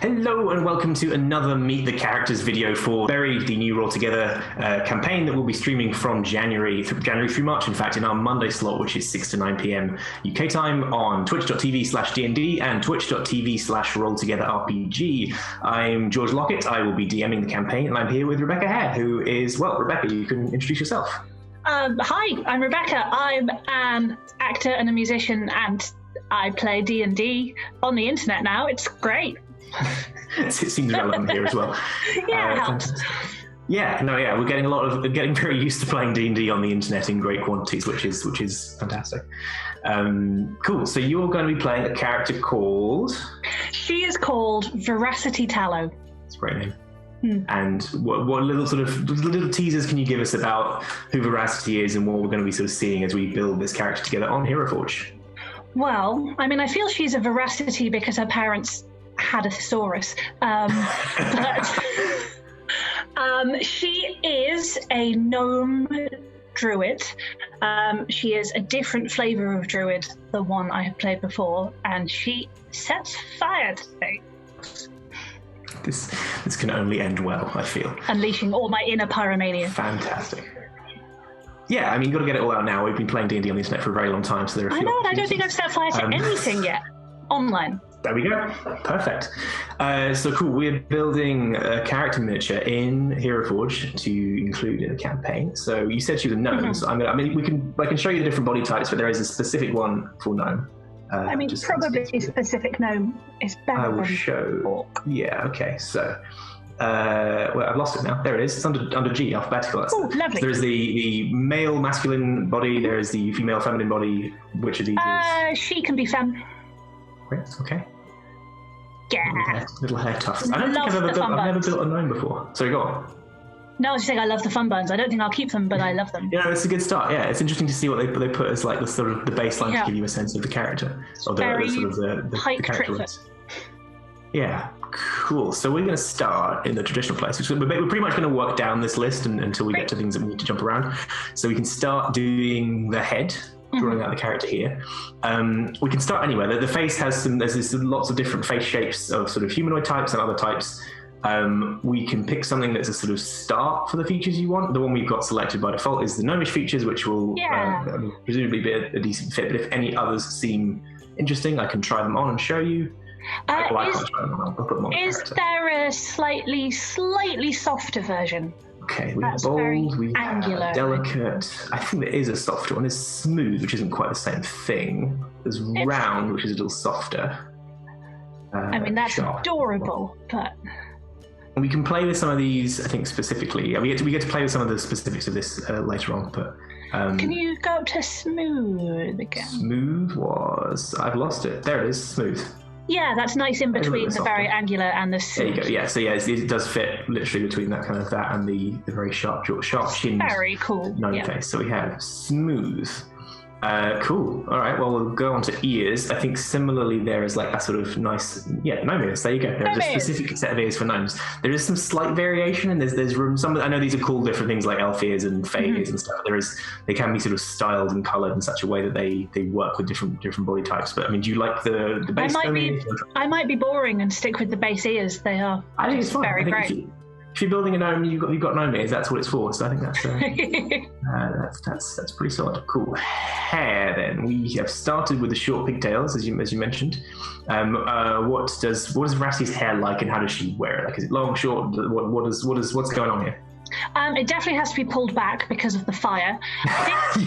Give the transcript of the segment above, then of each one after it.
Hello and welcome to another Meet the Characters video for Berry, the new Roll Together campaign that we'll be streaming from January through March, in fact, in our Monday slot, which is 6 to 9 p.m. UK time on twitch.tv/DND and twitch.tv/RollTogetherRPG. I'm George Lockett. I will be DMing the campaign, and I'm here with Rebecca Hare, who is, well, Rebecca, you can introduce yourself. Hi, I'm Rebecca. I'm an actor and a musician, and I play D&D on the internet now. It's great. It seems relevant here as well. Yeah, we're getting very used to playing D&D on the internet in great quantities, which is fantastic. Cool. So you're going to be playing a character called. She is called Veracity Tallow. That's a great name. And what little teasers can you give us about who Veracity is and what we're going to be sort of seeing as we build this character together on Hereforge? Well, I mean, I feel she's a Veracity because her parents had a thesaurus, but she is a gnome druid. She is a different flavor of druid, the one I have played before, and she sets fire to things. This can only end well, I feel. Unleashing all my inner pyromania. Fantastic. Yeah, I mean, you've got to get it all out now. We've been playing D&D on the internet for a very long time, so there are a few. I don't think I've set fire to anything yet. Online. There we go. Perfect. So cool. We're building a character miniature in Hereforge to include in the campaign. So you said she was a gnome. Mm-hmm. So I can show you the different body types, but there is a specific one for gnome. Probably specific gnome is better. I will show. Orc. Yeah. Okay. So. I've lost it now. There it is. It's under G, alphabetical. Oh, lovely. So there's the male masculine body. There is the female feminine body. Which of these is? She can be femme. Great. Okay. Yeah. Little hair tufts. I've never built a gnome before. Sorry, go on. No, I was just saying I love the fun buns. I don't think I'll keep them, but I love them. Yeah, it's a good start. Yeah, it's interesting to see what they put as like the sort of the baseline to give you a sense of the character, or the character race. Yeah, cool. So we're going to start in the traditional place. We're pretty much going to work down this list until we get to things that we need to jump around. So we can start doing the head, drawing out the character here. We can start anywhere. The face has there's lots of different face shapes of sort of humanoid types and other types. We can pick something that's a sort of start for the features you want. The one we've got selected by default is the gnomish features, which will presumably be a decent fit. But if any others seem interesting, I can try them on and show you. Is there a slightly softer version? Okay, we have bold, we have delicate. I think there is a softer one. There's smooth, which isn't quite the same thing. There's round, which is a little softer. That's sharp. Adorable, but... And we can play with some of these, I think, specifically. We get to play with some of the specifics of this later on, but... can you go up to smooth again? Smooth was... I've lost it. There it is, smooth. Yeah, that's nice in between the very angular and the... There you go, yeah. So yeah, it does fit literally between that and the very sharp chinned very cool gnome face. So we have smooth. Cool. All right, well, we'll go on to ears. I think similarly there is like a sort of nice... Yeah, gnome ears. There you go. There's a specific set of ears for gnomes. There is some slight variation, and there's room... I know these are called different things like elf ears and fey ears and stuff. They can be sort of styled and coloured in such a way that they work with different body types. But I mean, do you like the base ears? I might be boring and stick with the base ears. They are I think it's fine. Very great. If you're building a gnome, you've got gnome ears. That's what it's for. So I think that's pretty solid. Cool. Hair. Then we have started with the short pigtails, as you mentioned. What does Veracity's hair like, and how does she wear it? Like, is it long, short? What's going on here? It definitely has to be pulled back because of the fire.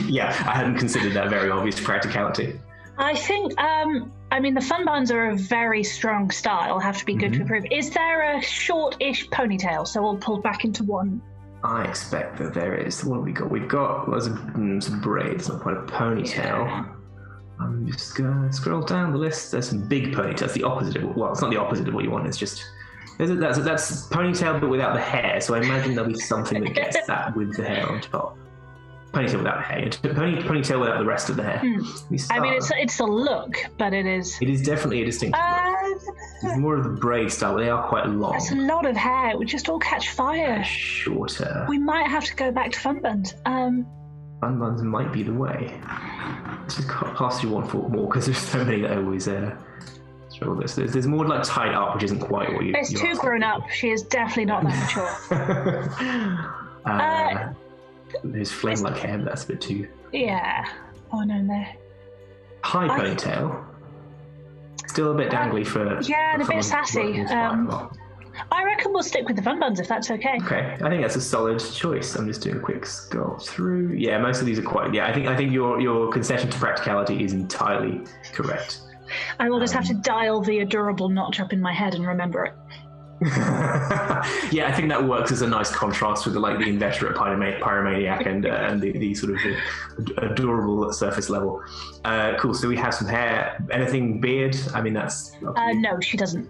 Yeah, I hadn't considered that very obvious practicality. I think, the fun buns are a very strong style, have to be good to approve. Is there a short-ish ponytail, so all pulled back into one? I expect that there is. What have we got? We've got some braids, not quite a ponytail. Yeah. I'm just going to scroll down the list. There's some big ponytails. The opposite of it's not the opposite of what you want. It's just... That's ponytail, but without the hair, so I imagine there'll be something that gets that with the hair on top. Ponytail without the hair. Ponytail without the rest of the hair. It's a look, but it is... It is definitely a distinct look. It's more of the braid style, but they are quite long. That's a lot of hair. It would just all catch fire. Shorter. We might have to go back to fun buns. Fun buns might be the way. Let's just pass through one thought more, because there's so many that I always Show this. There's more like tied up, which isn't quite what you. It's too grown up. She is definitely not that mature. There's flame-like hair, but that's a bit too. Yeah. Oh no, there. High ponytail. Still a bit dangly for. Yeah, and a bit sassy. I reckon we'll stick with the fun buns if that's okay. Okay, I think that's a solid choice. I'm just doing a quick scroll through. Yeah, most of these are quite. Yeah, I think your concession to practicality is entirely correct. I will just have to dial the adorable notch up in my head and remember it. Yeah, I think that works as a nice contrast with the inveterate pyromaniac and the sort of adorable surface level. Cool. So we have some hair. Anything beard? I mean, that's. No, she doesn't.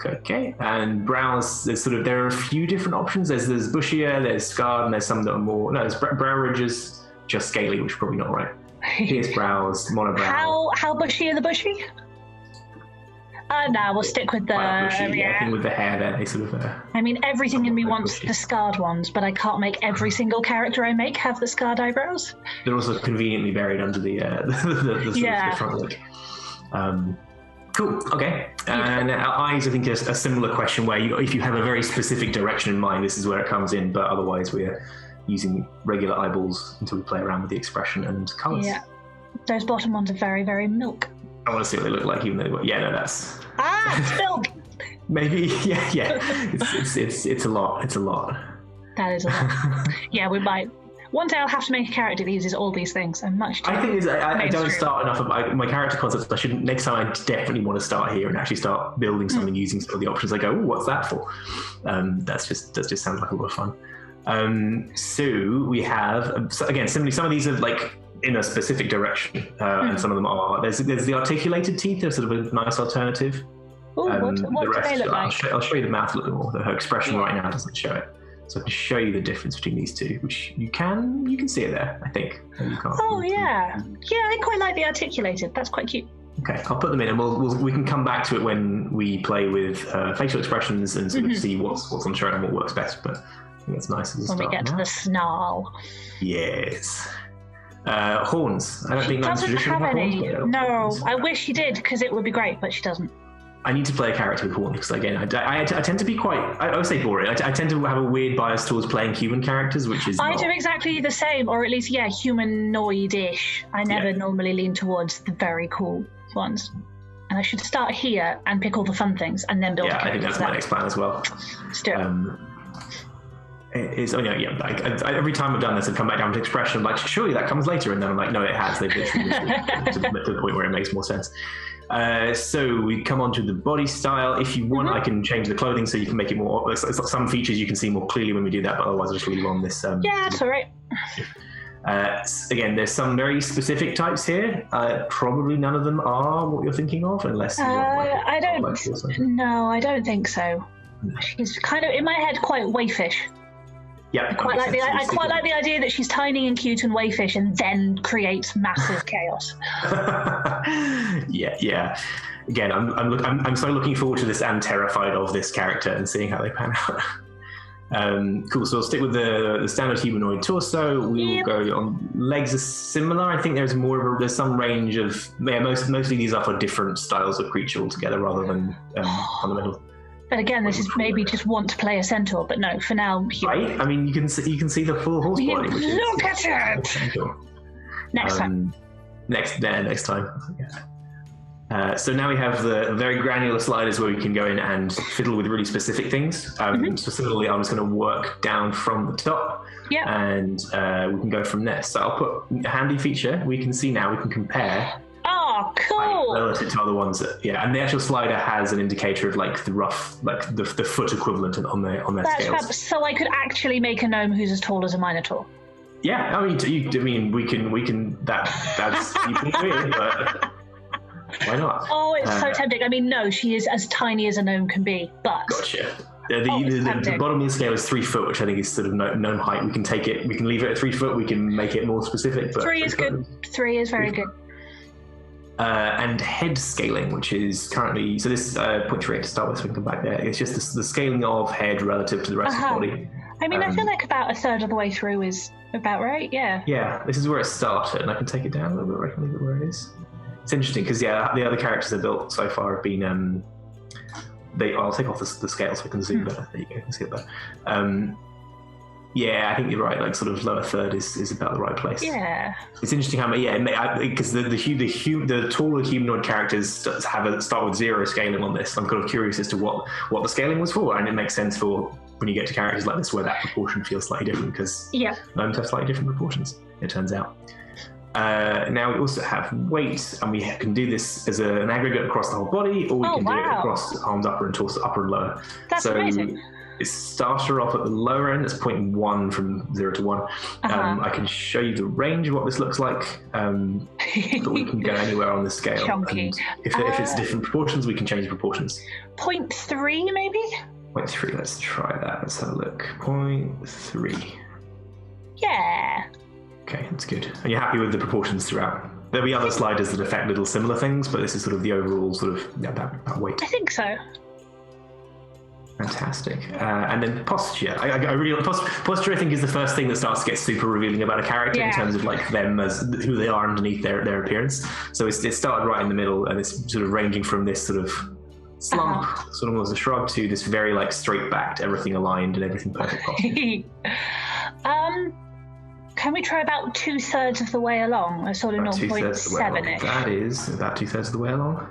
Okay. And brows. There are a few different options. There's bushier. There's scarred, and there's some that are more. No, there's brow ridges, just scaly, which is probably not right. Pierced brows, monobrow. How bushy are the bushy? No, we'll stick with the. I think with the hair there, they sort of. I mean, everything in me wants the scarred ones, but I can't make every single character I make have the scarred eyebrows. They're also conveniently buried under the front leg. Cool. Okay. And eyes, I think, is a similar question where if you have a very specific direction in mind, this is where it comes in. But otherwise, we're using regular eyeballs until we play around with the expression and colours. Yeah. Those bottom ones are very, very milk. I want to see what they look like, even though that's. It's milk. Maybe, yeah. It's a lot. It's a lot. That is a lot. Yeah, we might. One day I'll have to make a character that uses all these things. I'm much. I think I don't start enough of my character concepts. I shouldn't. Next time, I definitely want to start here and actually start building something using some of the options. I go, what's that for? That just sounds like a lot of fun. So we have again, similarly, some of these are in a specific direction, and some of them are. There's the articulated teeth. They're sort of a nice alternative. What do they look like? I'll show you the mouth a little bit more. Her expression right now doesn't show it, so I can show you the difference between these two, which you can see it there. I think. You can't. Oh yeah, I quite like the articulated. That's quite cute. Okay, I'll put them in, and we can come back to it when we play with facial expressions and sort of see what's on the show and what works best. But I think that's nice as a start. When we get to the snarl. Yes. Horns. I don't think she doesn't have any. No, horns. I wish she did because it would be great, but she doesn't. I need to play a character with horns because, again, I tend to be quite. I would say boring. I tend to have a weird bias towards playing human characters, which is. I do exactly the same, or at least humanoid-ish. I never normally lean towards the very cool ones. And I should start here and pick all the fun things and then build. Yeah, I think that's my next plan as well. Let's do it. Every time I've done this, I've come back down to expression. I'm like, surely that comes later, and then I'm like, no, it has. They've literally to the point where it makes more sense. So we come on to the body style. If you want, I can change the clothing so you can make it more. Some features you can see more clearly when we do that, but otherwise I'll just leave on this. Yeah, that's all right. Again, there's some very specific types here. Probably none of them are what you're thinking of, unless. I don't think so. She's kind of in my head quite waifish. Yeah, I quite like the idea that she's tiny and cute and waifish and then creates massive chaos. Yeah. Again, I'm so looking forward to this and terrified of this character and seeing how they pan out. Cool. So we'll stick with the standard humanoid torso. We will go on legs are similar. I think there's there's some range of mostly these are for different styles of creature altogether rather than fundamental. But again, this is maybe just want to play a centaur, but no, for now. Right? I mean, you can see the full horse body. Look at it! Next time. Next time. Yeah. So now we have the very granular sliders where we can go in and fiddle with really specific things. So similarly, I'm just going to work down from the top, and we can go from there. So I'll put a handy feature. We can see now. We can compare. Oh, cool! Relative to other ones, and the actual slider has an indicator of the rough, the foot equivalent on their scales. Fab. So I could actually make a gnome who's as tall as a minotaur. Yeah, I mean, we can. That's even weird, but why not? Oh, it's so tempting. I mean, no, she is as tiny as a gnome can be, but. Gotcha. The bottom of the scale is 3 foot, which I think is sort of gnome height. We can take it. We can leave it at 3 foot. We can make it more specific. But 3 is good. 3 is very good. And head scaling, which is currently so this point rate to start with, so we can come back there. It's just the scaling of head relative to the rest of the body. I mean, I feel like about a third of the way through is about right. Yeah. Yeah, this is where it started, and I can take it down a little bit. I can leave it where it is. It's interesting because the other characters I built so far have been I'll take off the scale so we can zoom better. There you go, you can see it better. Yeah, I think you're right. Like sort of lower third is about the right place. Yeah. It's interesting how because the taller humanoid characters start with 0 scaling on this. I'm kind of curious as to what the scaling was for, and it makes sense for when you get to characters like this where that proportion feels slightly different because gnomes have slightly different proportions. It turns out. Now we also have weight, and we can do this as an aggregate across the whole body, or we can do it across arms upper and torso upper and lower. That's amazing. It starts her off at the lower end. It's 0.1 from 0 to 1. I can show you the range of what this looks like. But we can go anywhere on the scale. Chunky. And if it's different proportions, we can change the proportions. 0.3 maybe? 0.3. Let's try that. Let's have a look. 0.3. Yeah. Okay, that's good. And you're happy with the proportions throughout? There'll be other sliders that affect little similar things, but this is sort of the overall sort of that weight. I think so. Fantastic. And then posture. I really posture. I think is the first thing that starts to get super revealing about a character in terms of like them as who they are underneath their appearance. So it started right in the middle, and it's sort of ranging from this sort of slump, sort of almost a shrug, to this very like straight backed, everything aligned and everything perfect posture. Can we try about 2/3 of the way along? A sort of 0.7-ish. That is about 2/3 of the way along.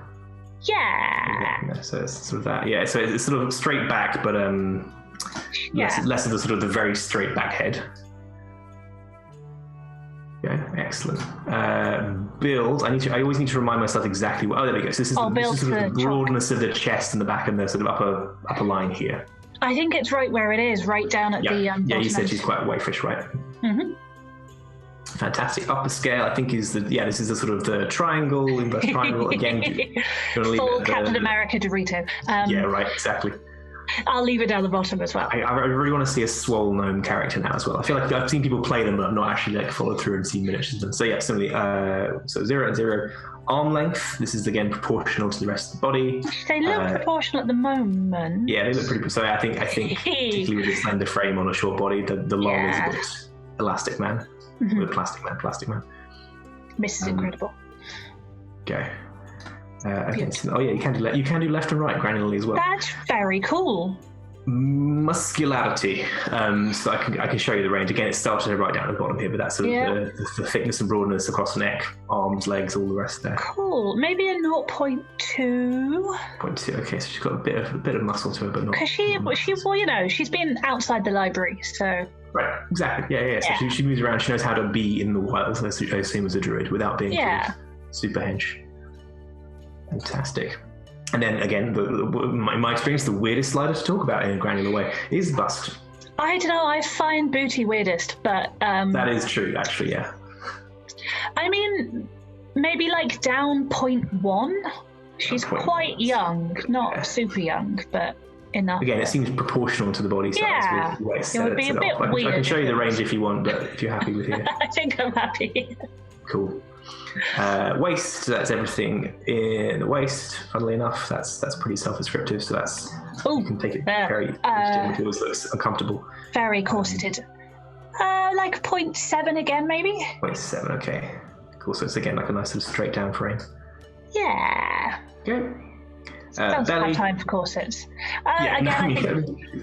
Yeah. So it's sort of that. Yeah. So it's sort of straight back, but less of the sort of the very straight back head. Okay, excellent. Build. I always need to remind myself exactly what. Oh, there we go. So this is sort of the broadness of the chest and the back and the sort of upper line here. I think it's right where it is, right down at the Yeah, you said she's quite waifish, right? Mm-hmm. Fantastic. Upper scale, I think, is this is the sort of the triangle, inverse triangle again. Full Captain America Dorito. Yeah, right, exactly. I'll leave it down the bottom as well. I really want to see a swole gnome character now as well. I feel like I've seen people play them, but I've not actually like followed through and seen miniatures of them. So yeah, similarly, so 0 and 0. Arm length, this is again proportional to the rest of the body. They look proportional at the moment. Yeah, they look pretty. So I think particularly with the slender frame on a short body, the long is a bit elastic man. Mm-hmm. With plastic man. Mrs. Incredible. Okay. You can do left and right granularly as well. That's very cool. Muscularity. So I can show you the range. Again, it started right down at the bottom here, but that's sort of the thickness and broadness across the neck, arms, legs, all the rest there. Cool. Maybe a 0.2. 0.2. Okay, so she's got a bit of muscle to her, but not. Because she's been outside the library, so. Right. Exactly. Yeah. So she moves around. She knows how to be in the wild. I assume as a druid without being super hench. Fantastic. And then again, in my experience, the weirdest slider to talk about in a granular way is bust. I don't know. I find booty weirdest, but that is true, actually. Yeah. I mean, maybe like down 0.1. She's quite young, not super young, but enough. Again, it seems proportional to the body size. Yeah, it would be a bit weird. I can show you the range if you want, but if you're happy with it. I think I'm happy. Cool. Waist, so that's everything in the waist. Funnily enough, that's pretty self-descriptive. So that's you can take it very. It always looks uncomfortable. Very corseted. Like 0.7 again, maybe. 0.7. Okay. Cool. So it's again like a nice sort of straight down frame. Yeah. Okay. Don't belly. have time for corsets.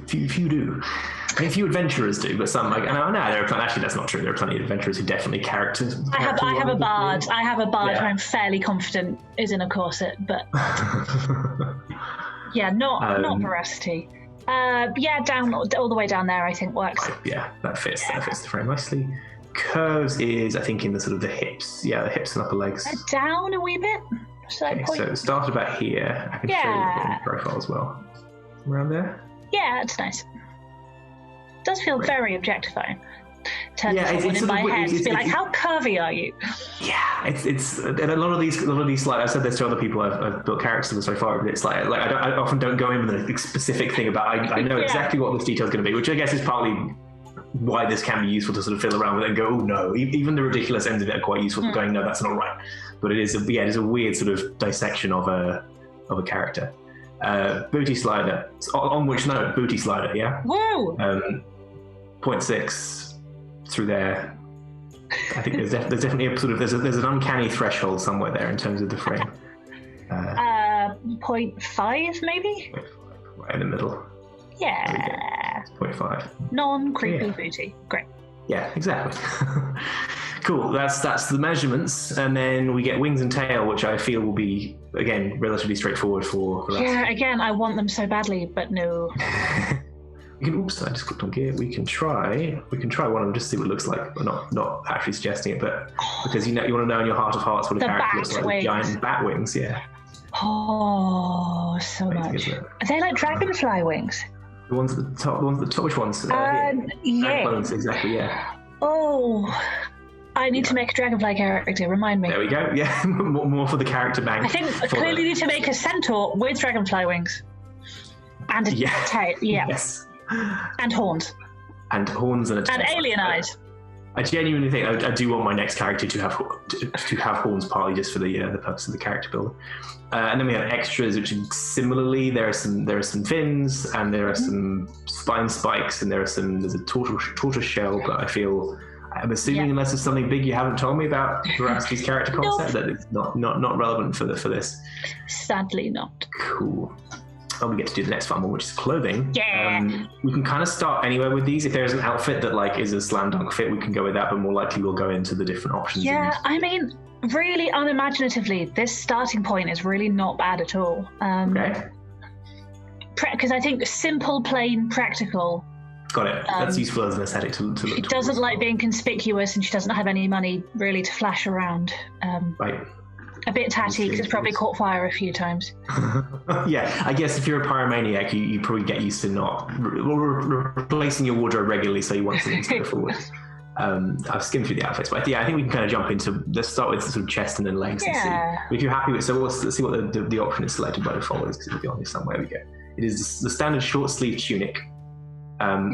Few do. I mean, few adventurers do, but some like. No, actually, that's not true. There are plenty of adventurers who definitely characters. I have a bard. I have a bard who I'm fairly confident is in a corset, but not Veracity. Down all the way down there, I think works. Yeah, that fits. That fits the frame nicely. Curves is, I think, in the sort of the hips. Yeah, the hips and upper legs. Down a wee bit. So it started about here. I can show you the profile as well. Around there? Yeah, that's nice. It does feel very objectifying. Turn someone in my head to be like, how curvy are you? Yeah, it's and a lot of these like I've said this to other people I've built characters with so far, but it's like I often don't go in with a specific thing about I know exactly what this detail is going to be, which I guess is partly why this can be useful to sort of fiddle around with it and go, oh no, even the ridiculous ends of it are quite useful for going, no, that's not right. But it is a weird sort of dissection of a character. Booty slider. On which note, booty slider, yeah? Whoa! 0.6 through there. I think there's definitely a sort of there's an uncanny threshold somewhere there in terms of the frame. 0.5 maybe. Right in the middle. Yeah. 0.5. Non-creepy booty. Great. Yeah, exactly. Cool. That's the measurements, and then we get wings and tail, which I feel will be again relatively straightforward for the rest. Yeah. Again, I want them so badly, but no. Oops! I just clicked on gear. We can try one of them just to see what it looks like. We're not actually suggesting it, but because you want to know in your heart of hearts what a character looks like with giant bat wings. Yeah. Oh, so much. Are they like dragonfly wings? The ones at the top. Which ones? Yeah. Exactly. Yeah. Oh. I need to make a dragonfly character, remind me. There we go, yeah. more for the character bank. I think I clearly need to make a centaur with dragonfly wings. And a tail, yeah. Yes. And horns. And horns and a tail. And alien eyes. I genuinely think I do want my next character to have horns, partly just for the purpose of the character builder. And then we have extras, which similarly there are some fins, and there are some spine spikes, and there's a tortoise shell, but I'm assuming unless it's something big you haven't told me about Veracity's character concept, that it's not relevant for this. Sadly not. Cool. Oh, we get to do the next fun one, which is clothing. Yeah. We can kind of start anywhere with these. If there's an outfit that is a slam dunk fit, we can go with that, but more likely we'll go into the different options. Yeah, I mean, really unimaginatively, this starting point is really not bad at all. Okay. Because I think simple, plain, practical. Got it. That's useful as an aesthetic to look She doesn't like being conspicuous, and she doesn't have any money really to flash around. Right. A bit tatty because it's probably caught fire a few times. Yeah, I guess if you're a pyromaniac, you probably get used to not replacing your wardrobe regularly, so you want something to go forward. I've skimmed through the outfits, but I think we can kind of jump into. Let's start with sort of chest and then legs and see. If you're happy with, let's see what the option is selected by default is, because it'll be on here somewhere. We go. It is the standard short sleeve tunic.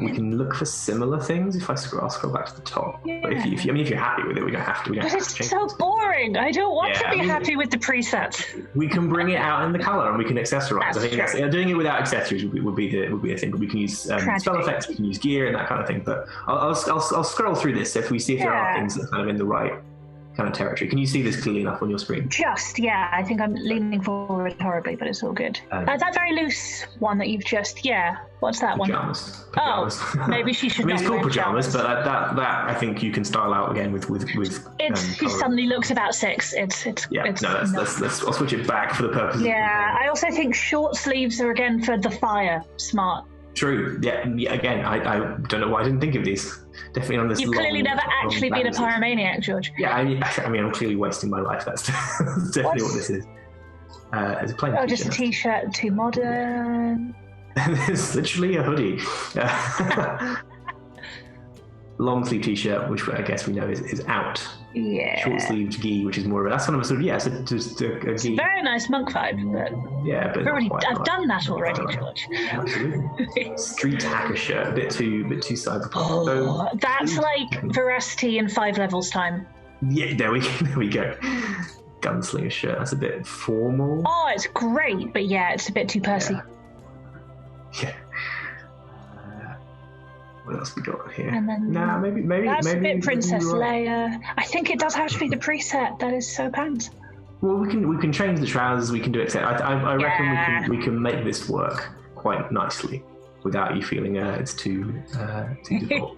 We can look for similar things if I'll scroll back to the top. Yeah. But if you're happy with it, we don't have to. But it's so boring. I don't want to be happy with the presets. We can bring it out in the color and we can accessorize. I think doing it without accessories would be a thing. But we can use spell effects, we can use gear and that kind of thing. But I'll scroll through this if we see if there are things that are kind of in the right kind of territory. Can you see this clearly enough on your screen? I think I'm leaning forward horribly, but it's all good. That very loose one that you've just, what's that pajamas. One? Oh, maybe she should. It's called pajamas, but that I think you can style out again with. She suddenly looks about 6. It's I'll switch it back for the purpose. Yeah, I also think short sleeves are again for the fire. Smart. True. Yeah. Again, I don't know why I didn't think of these. Definitely on this. You've clearly never actually been a pyromaniac, George. Yeah, I mean, I'm clearly wasting my life. That's definitely what this is. It's a plain. Oh, just a t-shirt, too modern. It's literally a hoodie. Long sleeve t-shirt, which I guess we know is out. Yeah. Short sleeved gi, which is more of a. That's kind of a sort of just a gi. It's a very nice monk vibe, but I've done that already, George. Absolutely. Street hacker shirt, a bit too cyberpunk. Oh, that's like Veracity in 5 levels time. Yeah, there we go. Gunslinger shirt. That's a bit formal. Oh, it's great, but it's a bit too pursy. Yeah. What else we got here? And then maybe that's a bit Princess right. Leia. I think it does have to be the preset. That is so pants. Well, we can change the trousers. We can do it. I reckon we can make this work quite nicely without you feeling it's too default.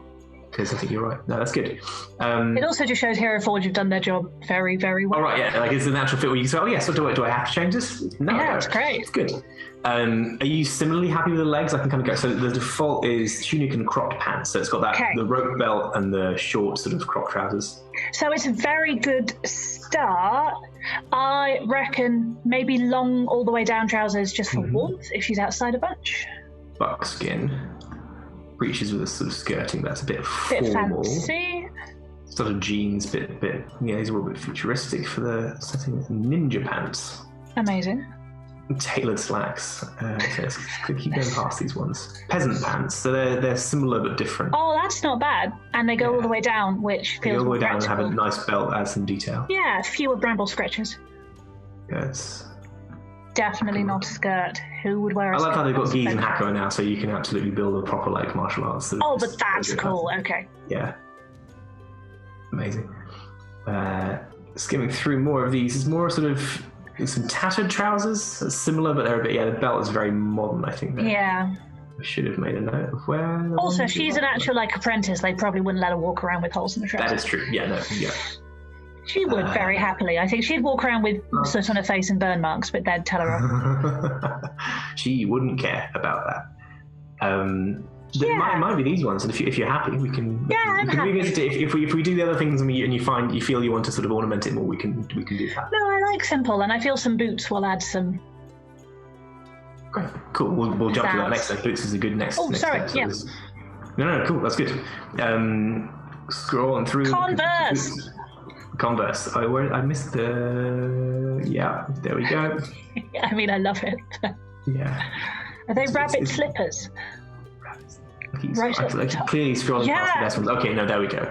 Because I think you're right. No, that's good. It also just shows Hare Forge have done their job very, very well. All right, it's a natural fit where you say, so do I have to change this? No, it's great. It's good. Are you similarly happy with the legs? I can kind of go. So the default is tunic and cropped pants. So it's got the rope belt and the short sort of crop trousers. So it's a very good start. I reckon maybe long all the way down trousers just for warmth if she's outside a bunch. Buckskin. Breeches with a sort of skirting that's a bit formal. Fancy. Sort of jeans, these are a little bit futuristic for the setting. Ninja pants. Amazing. Tailored slacks. So let's keep going past these ones. Peasant pants. So they're similar but different. Oh, that's not bad. And they go all the way down, which feels all the way down and practical. have a nice belt, add some detail. Yeah, fewer bramble scratches. Yes. Definitely not a skirt. Who would wear a skirt? I love how they've got gis and hako now, so you can absolutely build a proper martial arts. Oh, but that's cool. Okay. Yeah. Amazing. skimming through more of these. It's more sort of some tattered trousers, similar, but they're a bit. Yeah, the belt is very modern. I think. Yeah. I should have made a note of where. Also, if she's an actual apprentice, they probably wouldn't let her walk around with holes in the trousers. That is true. Yeah. No. Yeah. She would very happily. I think she'd walk around with soot on her face and burn marks, but they'd tell her off. She wouldn't care about that. It might be these ones, and if you're happy, we can. Yeah, I'm happy. If we do the other things and you feel you want to sort of ornament it more, we can do that. No, I like simple, and I feel some boots will add some. Great, cool. We'll jump to that next. Boots is a good next. Oh, sorry. Step. Yeah. No, cool. That's good. Scrolling through. Converse. I missed the. Yeah, there we go. I mean, I love it. Yeah. Are they rabbit slippers? Right. Clearly scrolling past the best ones. Okay, no, there we go.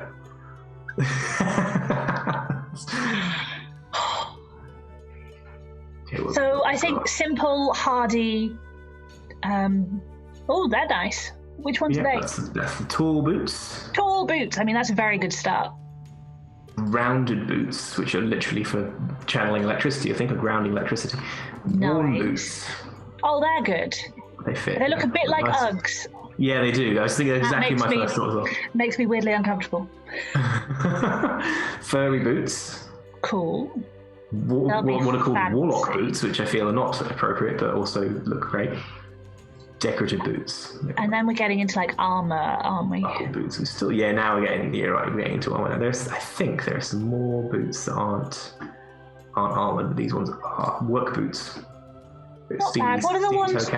Okay, so I think simple, hardy. Oh, they're nice. Which ones are they? That's the tall boots. Tall boots. I mean, that's a very good start. Rounded boots, which are literally for channeling electricity, I think, or grounding electricity. Nice. Worn boots. Oh, they're good. They fit. They look a bit like Uggs. Yeah, they do. I was thinking exactly my first thought as well. Makes me weirdly uncomfortable. Furry boots. Cool. What are called warlock boots, which I feel are not appropriate, but also look great. Decorative boots. And then we're getting into armor, aren't we? Boots. Now we're getting we're getting into armor. I think there are some more boots that aren't armored, but these ones are work boots. Not bad. What are the ones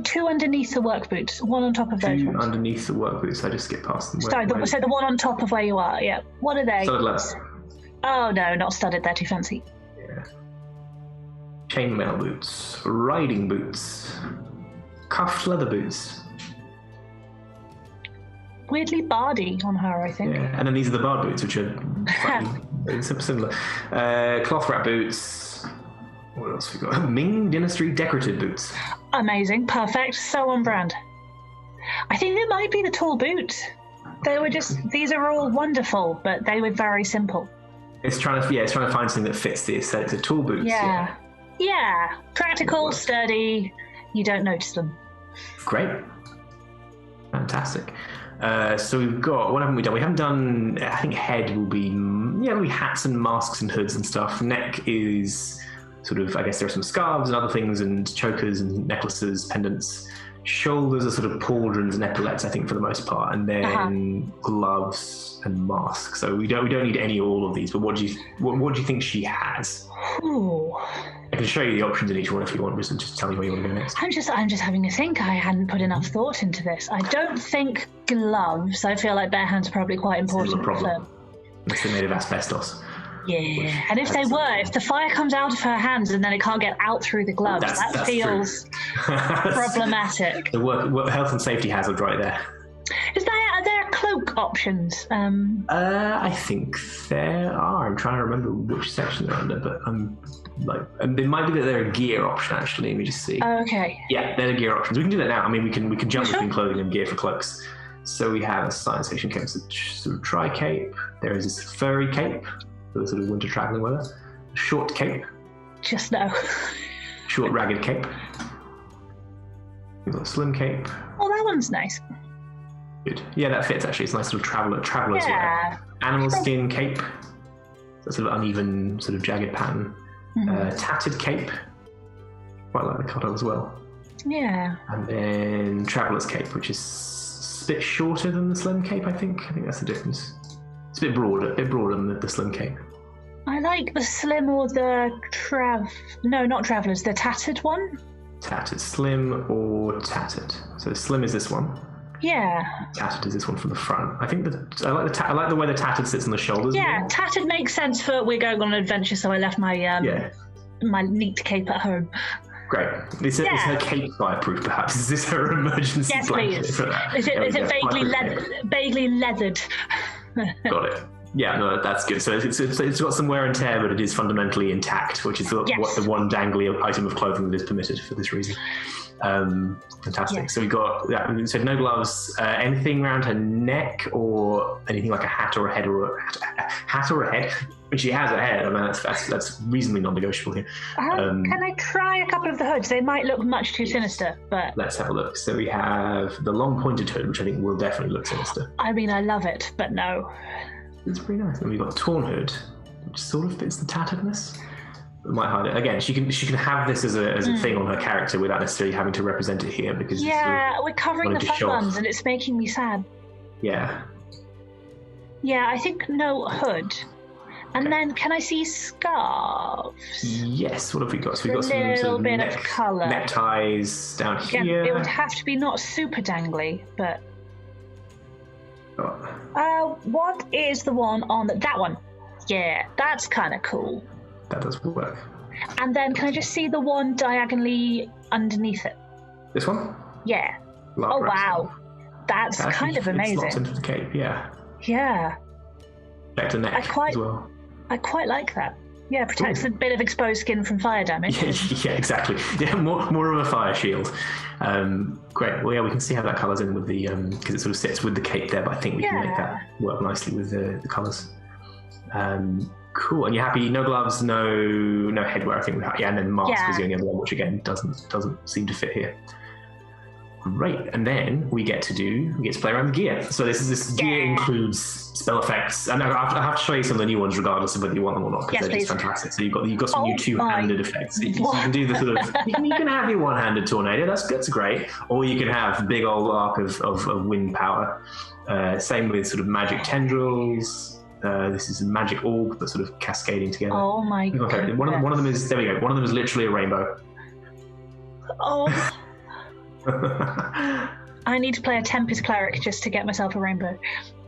two underneath the work boots? One on top of those ones. Underneath the work boots. I just skip past them. Sorry, so the one on top of where you are. Yeah. What are they? Studded leather. Oh no, not studded. They're too fancy. Yeah. Chainmail boots, riding boots, cuffed leather boots. Weirdly bardy on her, I think. Yeah, and then these are the bard boots, which are similar. Cloth wrap boots. What else have we got? Ming Dynasty decorative boots. Amazing, perfect, so on brand. I think it might be the tall boots. They were these are all wonderful, but they were very simple. It's trying to find something that fits the aesthetics of tall boots. Yeah. Practical, sturdy. You don't notice them. Great. Fantastic. So we've got, what haven't we done? We haven't done, I think head will be hats and masks and hoods and stuff. Neck is sort of, I guess there are some scarves and other things and chokers and necklaces, pendants. Shoulders are sort of pauldrons and epaulets, I think, for the most part, and then gloves and masks. So we don't need any or all of these. But what do you think she has? Ooh. I can show you the options in each one if you want. Just tell me where you want to go next. I'm just having a think. I hadn't put enough thought into this. I don't think gloves. I feel like bare hands are probably quite important. It's a problem. Unless they're made of asbestos. Yeah, and if the fire comes out of her hands and then it can't get out through the gloves, that feels problematic. The health and safety hazard right there. Are there cloak options? I think there are. I'm trying to remember which section they're under, but it might be that they're a gear option actually. Let me just see. Okay. Yeah, they're the gear options. We can do that now. I mean, we can jump between clothing and gear for cloaks. So we have a science fiction cape, sort of tri cape. There is this furry cape for the sort of winter traveling weather. Short cape. Just no. Short ragged cape. We've got a slim cape. Oh, that one's nice. Good. Yeah, that fits actually. It's a nice little traveler's wear. Animal skin cape. That's sort of uneven, sort of jagged pattern. Mm-hmm. Tattered cape. Quite like the colour as well. Yeah. And then traveller's cape, which is a bit shorter than the slim cape, I think. I think that's the difference. It's a bit broader than the slim cape. I like the slim or the not travellers, the tattered one. Tattered, slim or tattered. So slim is this one. Yeah. Tattered is this one from the front. I think I like the way the tattered sits on the shoulders. Yeah, tattered makes sense for we're going on an adventure, so I left my my neat cape at home. Great. Is her cape fireproof, perhaps? Is this her emergency blanket? Yes, please. Is it vaguely leathered? Got it. Yeah, no, that's good. So it's got some wear and tear, but it is fundamentally intact, which is the one dangly item of clothing that is permitted for this reason. Fantastic. Yes. So we got no gloves. Anything around her neck or anything like a hat or a head But she has a head. I mean, that's reasonably non-negotiable here. Can I try a couple of the hoods? They might look much too sinister, but... Let's have a look. So we have the long pointed hood, which I think will definitely look sinister. I mean, I love it, but no. It's pretty nice. And we've got the torn hood, which sort of fits the tatteredness. It might hide it. Again, she can have this as a thing on her character without necessarily having to represent it here, because we're covering the fun ones, and it's making me sad. Yeah. Yeah, I think no hood. And then, can I see scarves? Yes, what have we got? So we've got some little bit of colour. Neckties down here. It would have to be not super dangly, but... what is the one on that one? Yeah, that's kind of cool. That does work. And then, can I just see the one diagonally underneath it? This one? Yeah. Wow. That's kind of amazing. It slots into the cape, yeah. Yeah. Back to neck as well. I quite like that. Yeah, protects a bit of exposed skin from fire damage. Yeah, exactly. Yeah, more of a fire shield. Great. Well, yeah, we can see how that colours in with the because it sort of sits with the cape there, but I think we can make that work nicely with the colours. Cool. And you're happy? No gloves, no headwear. I think. And then mask is the only other one, which again doesn't seem to fit here. Great, and then we get to play around with gear. So this gear includes spell effects, and I have to show you some of the new ones, regardless of whether you want them or not, because they're just fantastic. So you've got some new two-handed effects. So you can do the sort of you can have your one-handed tornado. That's great, or you can have big old arc of wind power. Same with sort of magic tendrils. This is a magic orb that's sort of cascading together. Oh my god! One of them is One of them is literally a rainbow. Oh. I need to play a Tempest Cleric just to get myself a rainbow.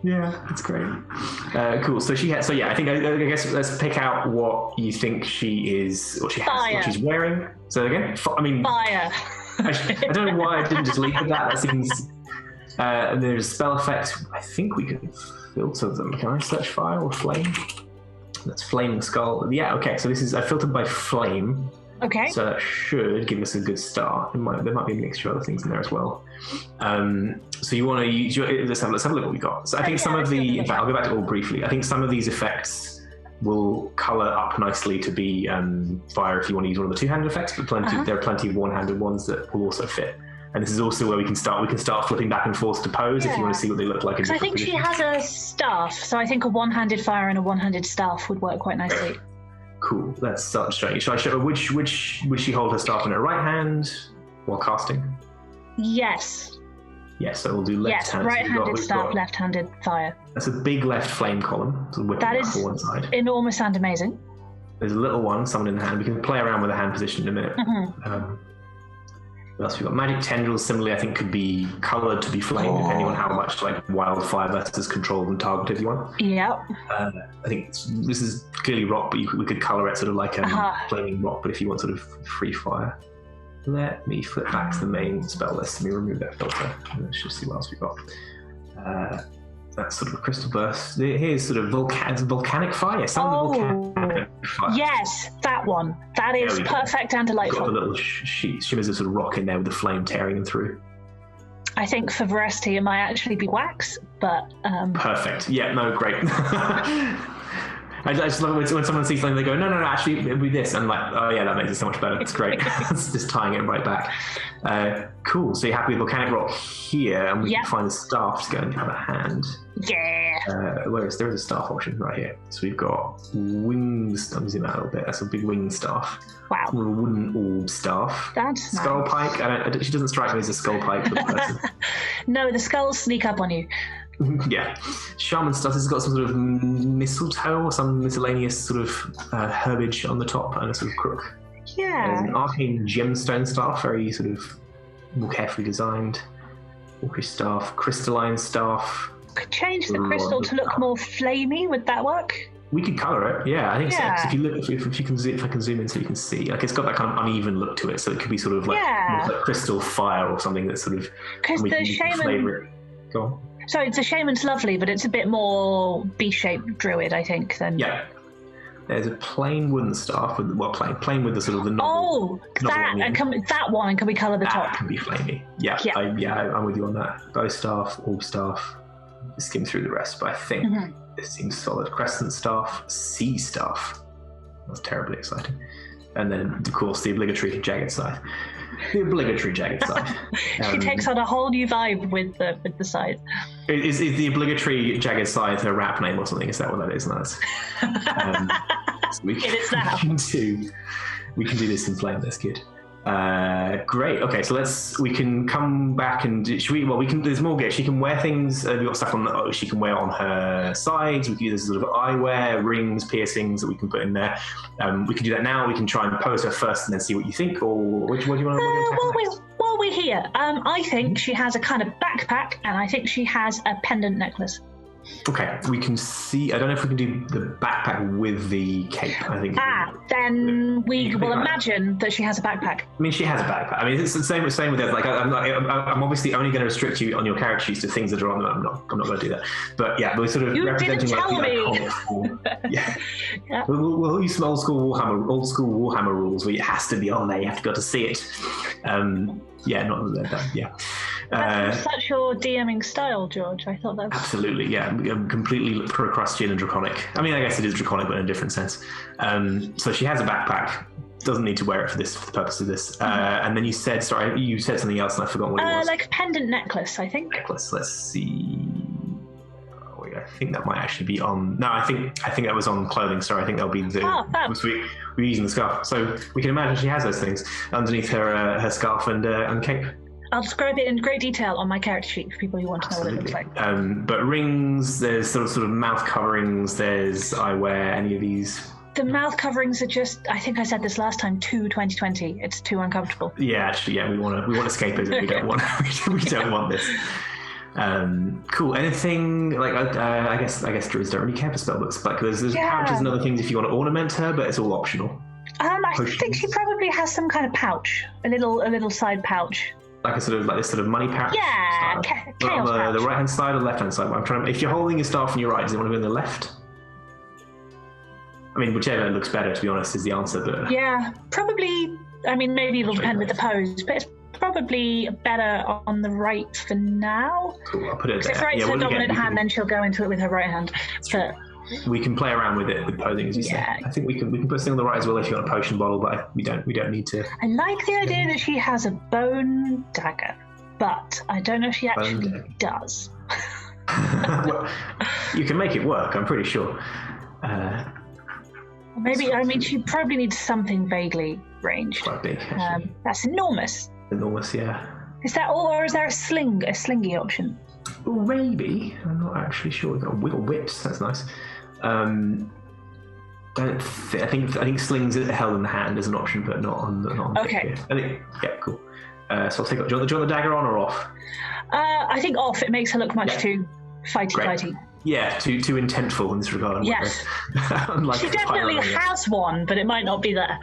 Yeah, that's great. Cool. So I think I guess let's pick out what you think she is, what she has, what she's wearing. So again, fire. I don't know why I didn't just leave with that. That seems. And there's spell effect. I think we can filter them. Can I search fire or flame? That's flaming skull. Yeah. Okay. So this is filtered by flame. Okay. So that should give us a good start. There might be a mixture of other things in there as well. So you want to use let's have a look at what we got. So I think some of in fact, I'll go back to all briefly. I think some of these effects will colour up nicely to be fire if you want to use one of the two-handed effects, but there are plenty of one-handed ones that will also fit. And this is also where we can start flipping back and forth to pose if you want to see what they look like in different positions. I think she has a staff, so I think a one-handed fire and a one-handed staff would work quite nicely. Okay. Cool. Let's start showing you. Shall I show her which would she hold her staff in her right hand while casting? Yes. Yes, so we'll do left hand. Yes, right-handed staff, left-handed fire. That's a big left flame column. So that is one side. Enormous and amazing. There's a little one, someone in the hand. We can play around with the hand position in a minute. Mm-hmm. What else we got? Magic tendrils, similarly, I think could be coloured to be flame, depending on how much wildfire versus controlled and targeted you want. Yeah. I think this is clearly rock, but we could colour it sort of like flaming rock. But if you want sort of free fire, let me flip back to the main spell list. Let me remove that filter. Let's just see what else we got. That's sort of a crystal burst. Here's sort of volcanic fire. Volcanic fire. Yes, that one. That is perfect and delightful. Got the little shimmers of sort of rock in there with the flame tearing them through. I think for Veracity it might actually be wax, but... Perfect. Yeah, no, great. I just love it when someone sees something, they go, no, actually, it'll be this. And I'm like, oh yeah, that makes it so much better. It's great. It's just tying it right back. Cool. So you're happy with volcanic rock here, and we can find the staff to go in the other hand. Yeah. There is a staff option right here. So we've got wings. Let me zoom out a little bit. That's a big wing staff. Wow. A wooden orb staff. That's skull nice. pike. She doesn't strike me as a skull pike person. No, the skulls sneak up on you. Yeah. Shaman stuff has got some sort of mistletoe or some miscellaneous sort of herbage on the top and a sort of crook. Yeah. There's an arcane gemstone staff, very sort of more carefully designed. Orcish staff, crystalline staff. Could change the crystal to look more flamey. Would that work? We could colour it, yeah, I think so. So if you look, if I can zoom in so you can see, like it's got that kind of uneven look to it, so it could be sort of like, like crystal fire or something that's sort of. Because the shaman. Go on. Sorry, the shaman's lovely, but it's a bit more B-shaped druid, I think, than... Yeah. There's a plain wooden staff, plain with the sort of the novel. That one, and can we colour the top? That can be flamey. Yeah, I'm with you on that. Bow staff, orb staff, skim through the rest, but I think This seems solid. Crescent staff, sea staff. That's terribly exciting. And then, of course, the obligatory jagged scythe. The obligatory jagged scythe. She takes on a whole new vibe with the scythe. Is the obligatory jagged scythe a rap name or something? Is that what that is? No, so it is now. We can do this in flame. That's good. Great. Okay, so we can come back and there's more gear. She can wear things. We've got stuff on. She can wear on her sides. We can use sort of eyewear, rings, piercings that we can put in there. We can do that now. We can try and pose her first and then see what you think. Or what do you want to? While we're here, I think she has a kind of backpack, and I think she has a pendant necklace. Okay, we can see. I don't know if we can do the backpack with the cape. I think. Then we will imagine that she has a backpack. I mean, she has a backpack. I mean, it's the same with that. Like, I'm obviously only going to restrict you on your character sheets to things that are on them. I'm not going to do that. But yeah, we're sort of representing didn't tell me. Yeah. We'll use some old school Warhammer rules where it has to be on there. You have to be able to see it. Yeah, not that. Yeah. That's such your DMing style, George. I thought that was... Absolutely, yeah. Completely Procrustean and draconic. I mean, I guess it is draconic, but in a different sense. So she has a backpack. Doesn't need to wear it for the purpose of this. And then you said something else, and I forgot what it was. Like a pendant necklace, I think. Necklace. Let's see. Oh, wait, I think that might actually be on. No, I think that was on clothing. Sorry, I think that'll be the. Oh, we're using the scarf, so we can imagine she has those things underneath her scarf and cape. I'll describe it in great detail on my character sheet for people who want to know what it looks like. But rings, there's sort of mouth coverings, there's eyewear, any of these? The mouth coverings are just, I think I said this last time, too 2020. It's too uncomfortable. Yeah, actually, yeah, we want escapism. We don't want this. Cool. Anything like I guess druids don't really care for spellbooks. Like there's pouches and other things if you want to ornament her, but it's all optional. I think she probably has some kind of pouch, a little side pouch. Like this sort of money pouch. Yeah, chaos pouch. The right hand side or the left hand side? I'm trying. If you're holding your staff on your right, does it want to be on the left? I mean, whichever looks better, to be honest, is the answer. But yeah, probably. I mean, maybe it'll depend with the pose, but it's probably better on the right for now. Cool, I'll put it there. If right's her dominant hand, then she'll go into it with her right hand. But we can play around with it with posing, as you say. I think we can put something on the right as well if you want a potion bottle, but we don't need to. I like the idea that she has a bone dagger, but I don't know if she actually does. Well, you can make it work, I'm pretty sure. Maybe, I mean, she probably needs something vaguely ranged. Quite big, that's enormous. Enormous, yeah. Is that all, or is there a slingy option? Maybe. I'm not actually sure. We've got wiggle whips. That's nice. I think slings are held in the hand as an option, but not on the okay. Cool. So I'll take. Do you want the dagger on or off? I think off. It makes her look much too fighty. Yeah, too intentful in this regard. Yes. She definitely has one, but it might not be there.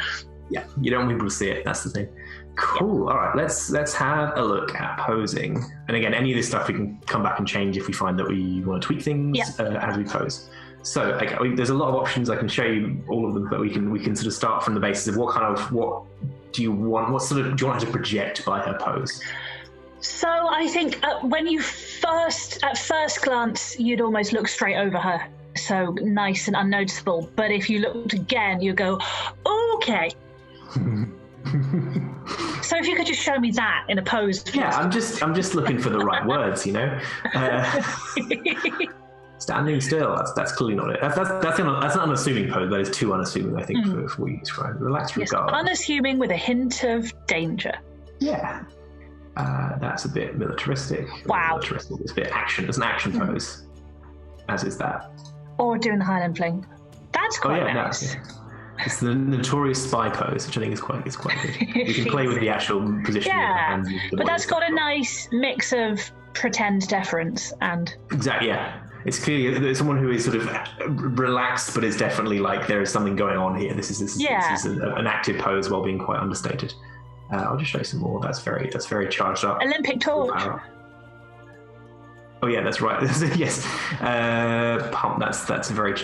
Yeah, you don't want people to see it. That's the thing. Cool. All right, let's have a look at posing. And again, any of this stuff we can come back and change if we find that we want to tweak things as we pose. So there's a lot of options. I can show you all of them, but we can sort of start from the basis of what do you want? What sort of do you want her to project by her pose? So I think when you at first glance, you'd almost look straight over her. So nice and unnoticeable. But if you looked again, you go, okay. So if you could just show me that in a pose. Yeah, I'm just looking for the right words, you know. Standing still. That's clearly not it. That's an unassuming pose. That is too unassuming, I think, for what you described. Relaxed regard. Unassuming with a hint of danger. Yeah. That's a bit militaristic. Wow. Militaristic. It's a bit action. It's an action pose. As is that. Or doing the Highland fling. That's quite nice. It's the notorious spy pose, which I think is quite good. We can play with the actual position. Yeah, but that's got a nice mix of pretend deference and. Exactly. Yeah. It's clearly there's someone who is sort of relaxed, but is definitely like there is something going on here. This is an active pose while being quite understated. I'll just show you some more. That's very charged up. Olympic torch. Oh yeah, that's right. Yes, pump. That's very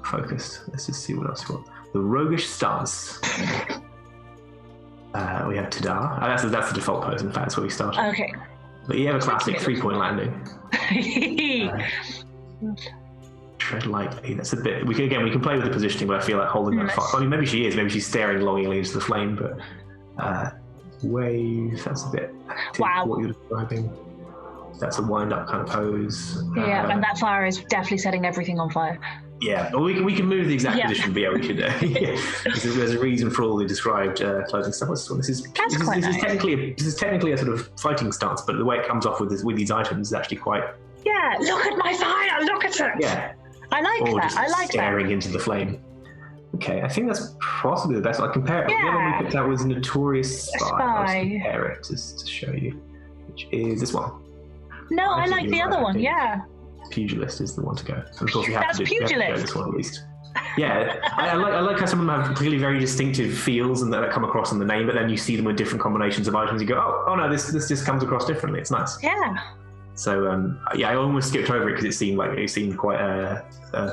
focused. Let's just see what else we've got. The roguish stance. We have Tada. That's the default pose. In fact, that's where we started. Okay. But you have a classic 3-point landing. Tread lightly. That's a bit. We can play with the positioning, but I feel like holding that far. I mean, maybe she is. Maybe she's staring longingly into the flame, but wave. That's a bit active. Wow. What you're describing. That's a wind-up kind of pose. Yeah, and that fire is definitely setting everything on fire. Yeah, well, we can move the exact position, but yeah, we should. Yeah. There's a reason for all the described clothing stuff. This is technically a sort of fighting stance, but the way it comes off with these items is actually quite. Yeah, look at my fire! Look at it! Yeah, I like that. I like staring into the flame. Okay, I think that's possibly the best. I compare it. Yeah. The one we picked out was a notorious spy. Spy. I'll compare it to show you, which is this one. No, I like the other one. Yeah. Pugilist is the one to go. And of course, we have to go this one at least. Yeah, I like how some of them have clearly very distinctive feels and that come across in the name, but then you see them with different combinations of items. You go, oh no, this just comes across differently. It's nice. Yeah. So I almost skipped over it because it seemed quite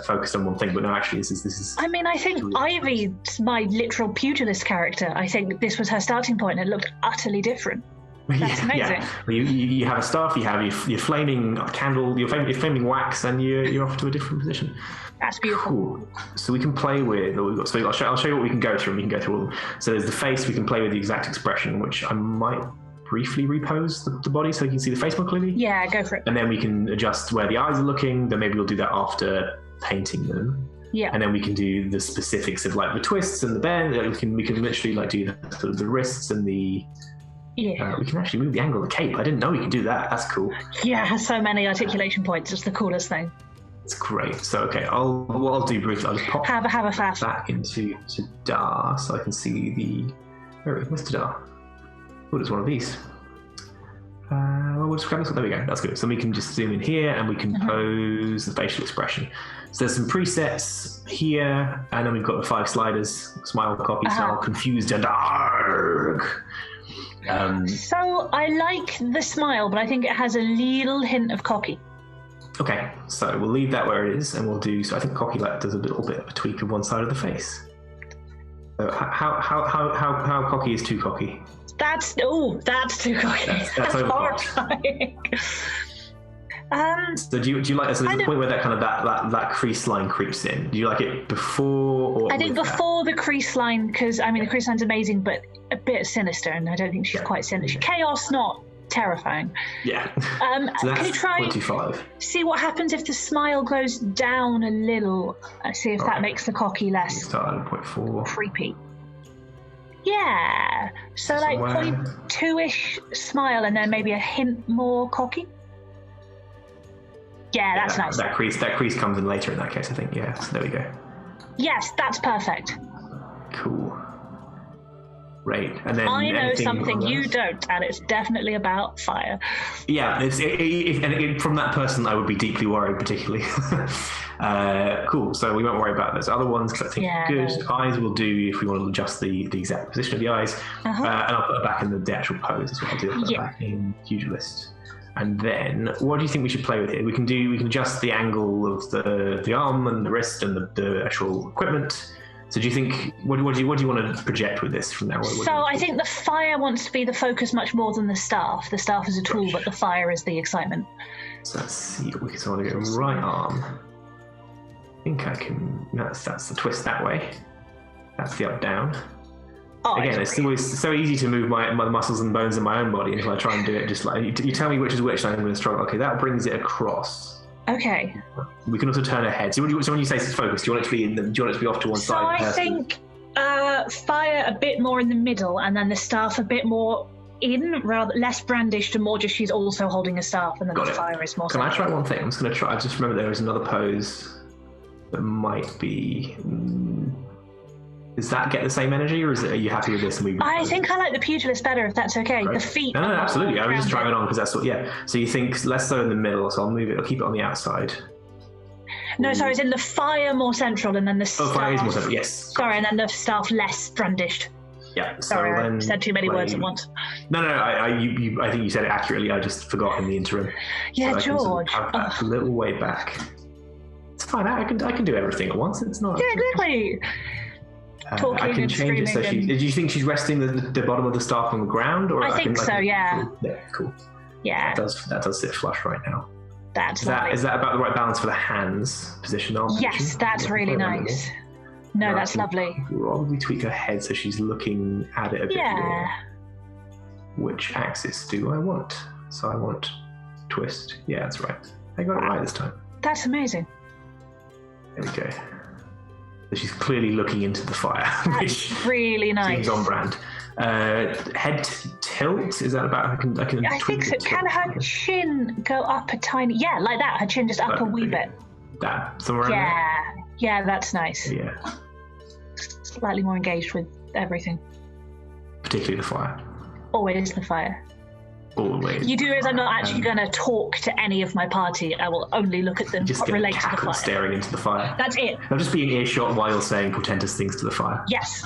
focused on one thing, but no, actually, this is. I mean, I think Ivy's my literal pugilist character. I think this was her starting point, and it looked utterly different. That's amazing. Yeah. Well, you have a staff, you have your flaming candle, your flaming wax, and you're off to a different position. That's beautiful. Cool. So we can play with. So I'll show you what we can go through. We can go through all of them. So there's the face. We can play with the exact expression, which I might briefly repose the body so you can see the face more clearly. Yeah, go for it. And then we can adjust where the eyes are looking. Then maybe we'll do that after painting them. Yeah. And then we can do the specifics of like the twists and the bend. We can literally like do the sort of the wrists and the. Yeah. We can actually move the angle of the cape. I didn't know we could do that. That's cool. Yeah, it has so many articulation points. It's the coolest thing. It's great. So, okay, what I'll do briefly, I'll just pop have a fast back into Tadar so I can see the... Where's Tadar? Oh, there's one of these. We'll just grab this one. There we go. That's good. So we can just zoom in here and we can pose the facial expression. So there's some presets here, and then we've got the 5 sliders. Smile, copy, style, confused, and arg. So I like the smile, but I think it has a little hint of cocky. Okay, so we'll leave that where it is, and we'll do. So I think cocky does a little bit of a tweak of one side of the face. So how cocky is too cocky? That's too cocky. That's horrifying. So do you like? So there's a point where that kind of that crease line creeps in. Do you like it before or? I think before the crease line, because I mean the crease line's amazing, but a bit sinister, and I don't think she's quite sinister. Chaos, not terrifying. Yeah. So that's can you try 25. See what happens if the smile goes down a little? See if that makes the cocky less start at 0.4. Creepy. Yeah. So like 0.2-ish smile, and then maybe a hint more cocky. Yeah, that's nice. That crease comes in later in that case, I think. Yeah, so there we go. Yes, that's perfect. Cool. Great. And then I know something you don't, and it's definitely about fire. Yeah, from that person, I would be deeply worried, particularly. Cool. So we won't worry about those other ones because I think good. Eyes will do if we want to adjust the exact position of the eyes, and I'll put it back in the actual pose as well. I'll do it back in Pugilist. And then, what do you think we should play with here? We can adjust the angle of the arm and the wrist and the actual equipment. So do you think, what do you want to project with this from now? I think the fire wants to be the focus much more than the staff. The staff is a tool, but the fire is the excitement. So let's see. So I want to go right arm. I think I can, that's the twist that way. That's the up down. Oh, again, it's always so easy to move my muscles and bones in my own body, and if I try and do it just like you tell me which is which, and I'm going to struggle. Okay, that brings it across. Okay. We can also turn her head. So when you say focus, do you want it to be do you want it to be off to one side? So I think fire a bit more in the middle, and then the staff a bit more in, rather less brandished, and more just she's also holding a staff, and then the fire is more. Can I try one thing? I'm just going to try. I just remember there is another pose that might be. Does that get the same energy, or are you happy with this? I think I like the pugilist better, if that's okay. Right. The feet. No, absolutely. I was just driving on because that's what. Yeah. So you think less so in the middle, so I'll move it. I'll keep it on the outside. No, sorry, it's in the fire more central, and then the staff. Oh, fire is more central. Yes. Sorry, and then the staff less brandished. Yeah. Sorry, I said too many words at once. No. I think you said it accurately. I just forgot in the interim. Yeah, so George. Have that a little way back. It's fine. I can do everything at once. It's not. Yeah, exactly. I can change it so do you think she's resting the bottom of the staff on the ground, or I think so. Yeah. Yeah, cool. Yeah. That does sit flush right now. That's lovely. Is that about the right balance for the hands position? Yes, that's really nice. No, that's lovely. Probably tweak her head so she's looking at it a bit more. Which axis do I want? So I want twist. Yeah, that's right. I got it right this time. That's amazing. There we go. So she's clearly looking into the fire. That's really nice. Seems on brand. Head tilt, is that about? I think so. Can her chin go up a tiny? Yeah, like that. Her chin just up a wee bit. That somewhere around there? Yeah, that's nice. Yeah. Slightly more engaged with everything. Particularly the fire. Always the fire. Always. You do realize I'm not actually going to talk to any of my party. I will only look at them, just relate to the fire. Staring into the fire. That's it. I'm just being earshot while you're saying portentous things to the fire. Yes.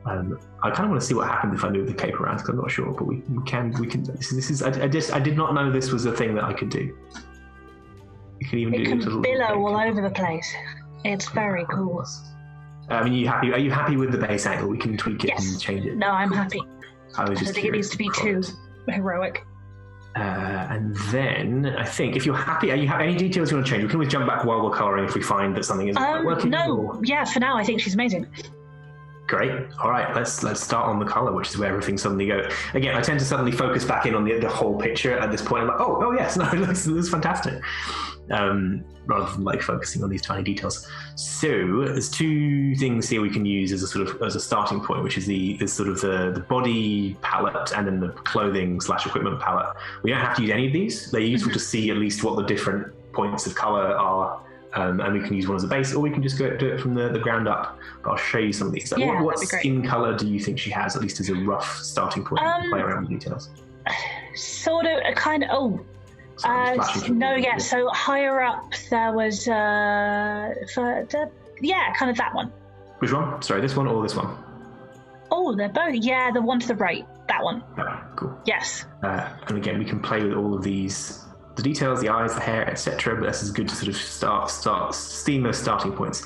I kind of want to see what happened if I move the cape around because I'm not sure, but we can. This is. I did not know this was a thing that I could do. You can even billow all over the place. It's very cool. I mean, are you happy with the base angle? We can tweak it and change it. No, I'm happy. I don't think it needs to be too heroic. And then I think if you're happy, you have any details you want to change? We can always jump back while we're colouring if we find that something isn't quite working. No, for now I think she's amazing. Great. All right, let's start on the colour, which is where everything suddenly goes. Again, I tend to suddenly focus back in on the whole picture at this point. I'm like, oh yes, no, it looks fantastic. Rather than like focusing on these tiny details. So there's two things here we can use as a starting point, which is the body palette and then the clothing / equipment palette. We don't have to use any of these. They're useful to see at least what the different points of colour are. And we can use one as a base, or we can just do it from the ground up. But I'll show you some of these. What skin colour do you think she has, at least as a rough starting point? Play around with details. Sort of, kind of. So higher up there was, kind of that one. Which one? Sorry, this one or this one? Oh, they're both. Yeah, the one to the right. That one. Oh, cool. Yes. And again, we can play with all of these. The details, the eyes, the hair, etc. But this is good to sort of steam those starting points.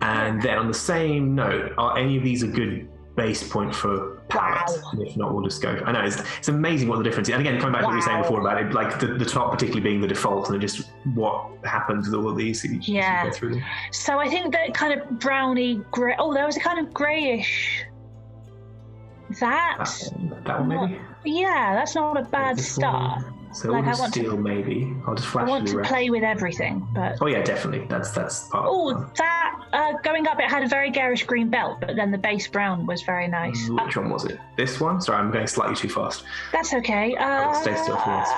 And then on the same note, are any of these a good base point for palette? Wow. And if not, we'll just go. I know it's amazing what the difference is. And again, coming back to what you were saying before about it, like the top particularly being the default, and just what happens with all of these. You go through them. So I think that kind of browny grey. Oh, there was a kind of greyish. That one maybe. Yeah, that's not a bad start. So maybe. I'll just flash. I want to play with everything, but oh yeah, definitely. That's part. Oh, that going up, it had a very garish green belt, but then the base brown was very nice. Which one was it? This one? Sorry, I'm going slightly too fast. That's okay. Stay still for once.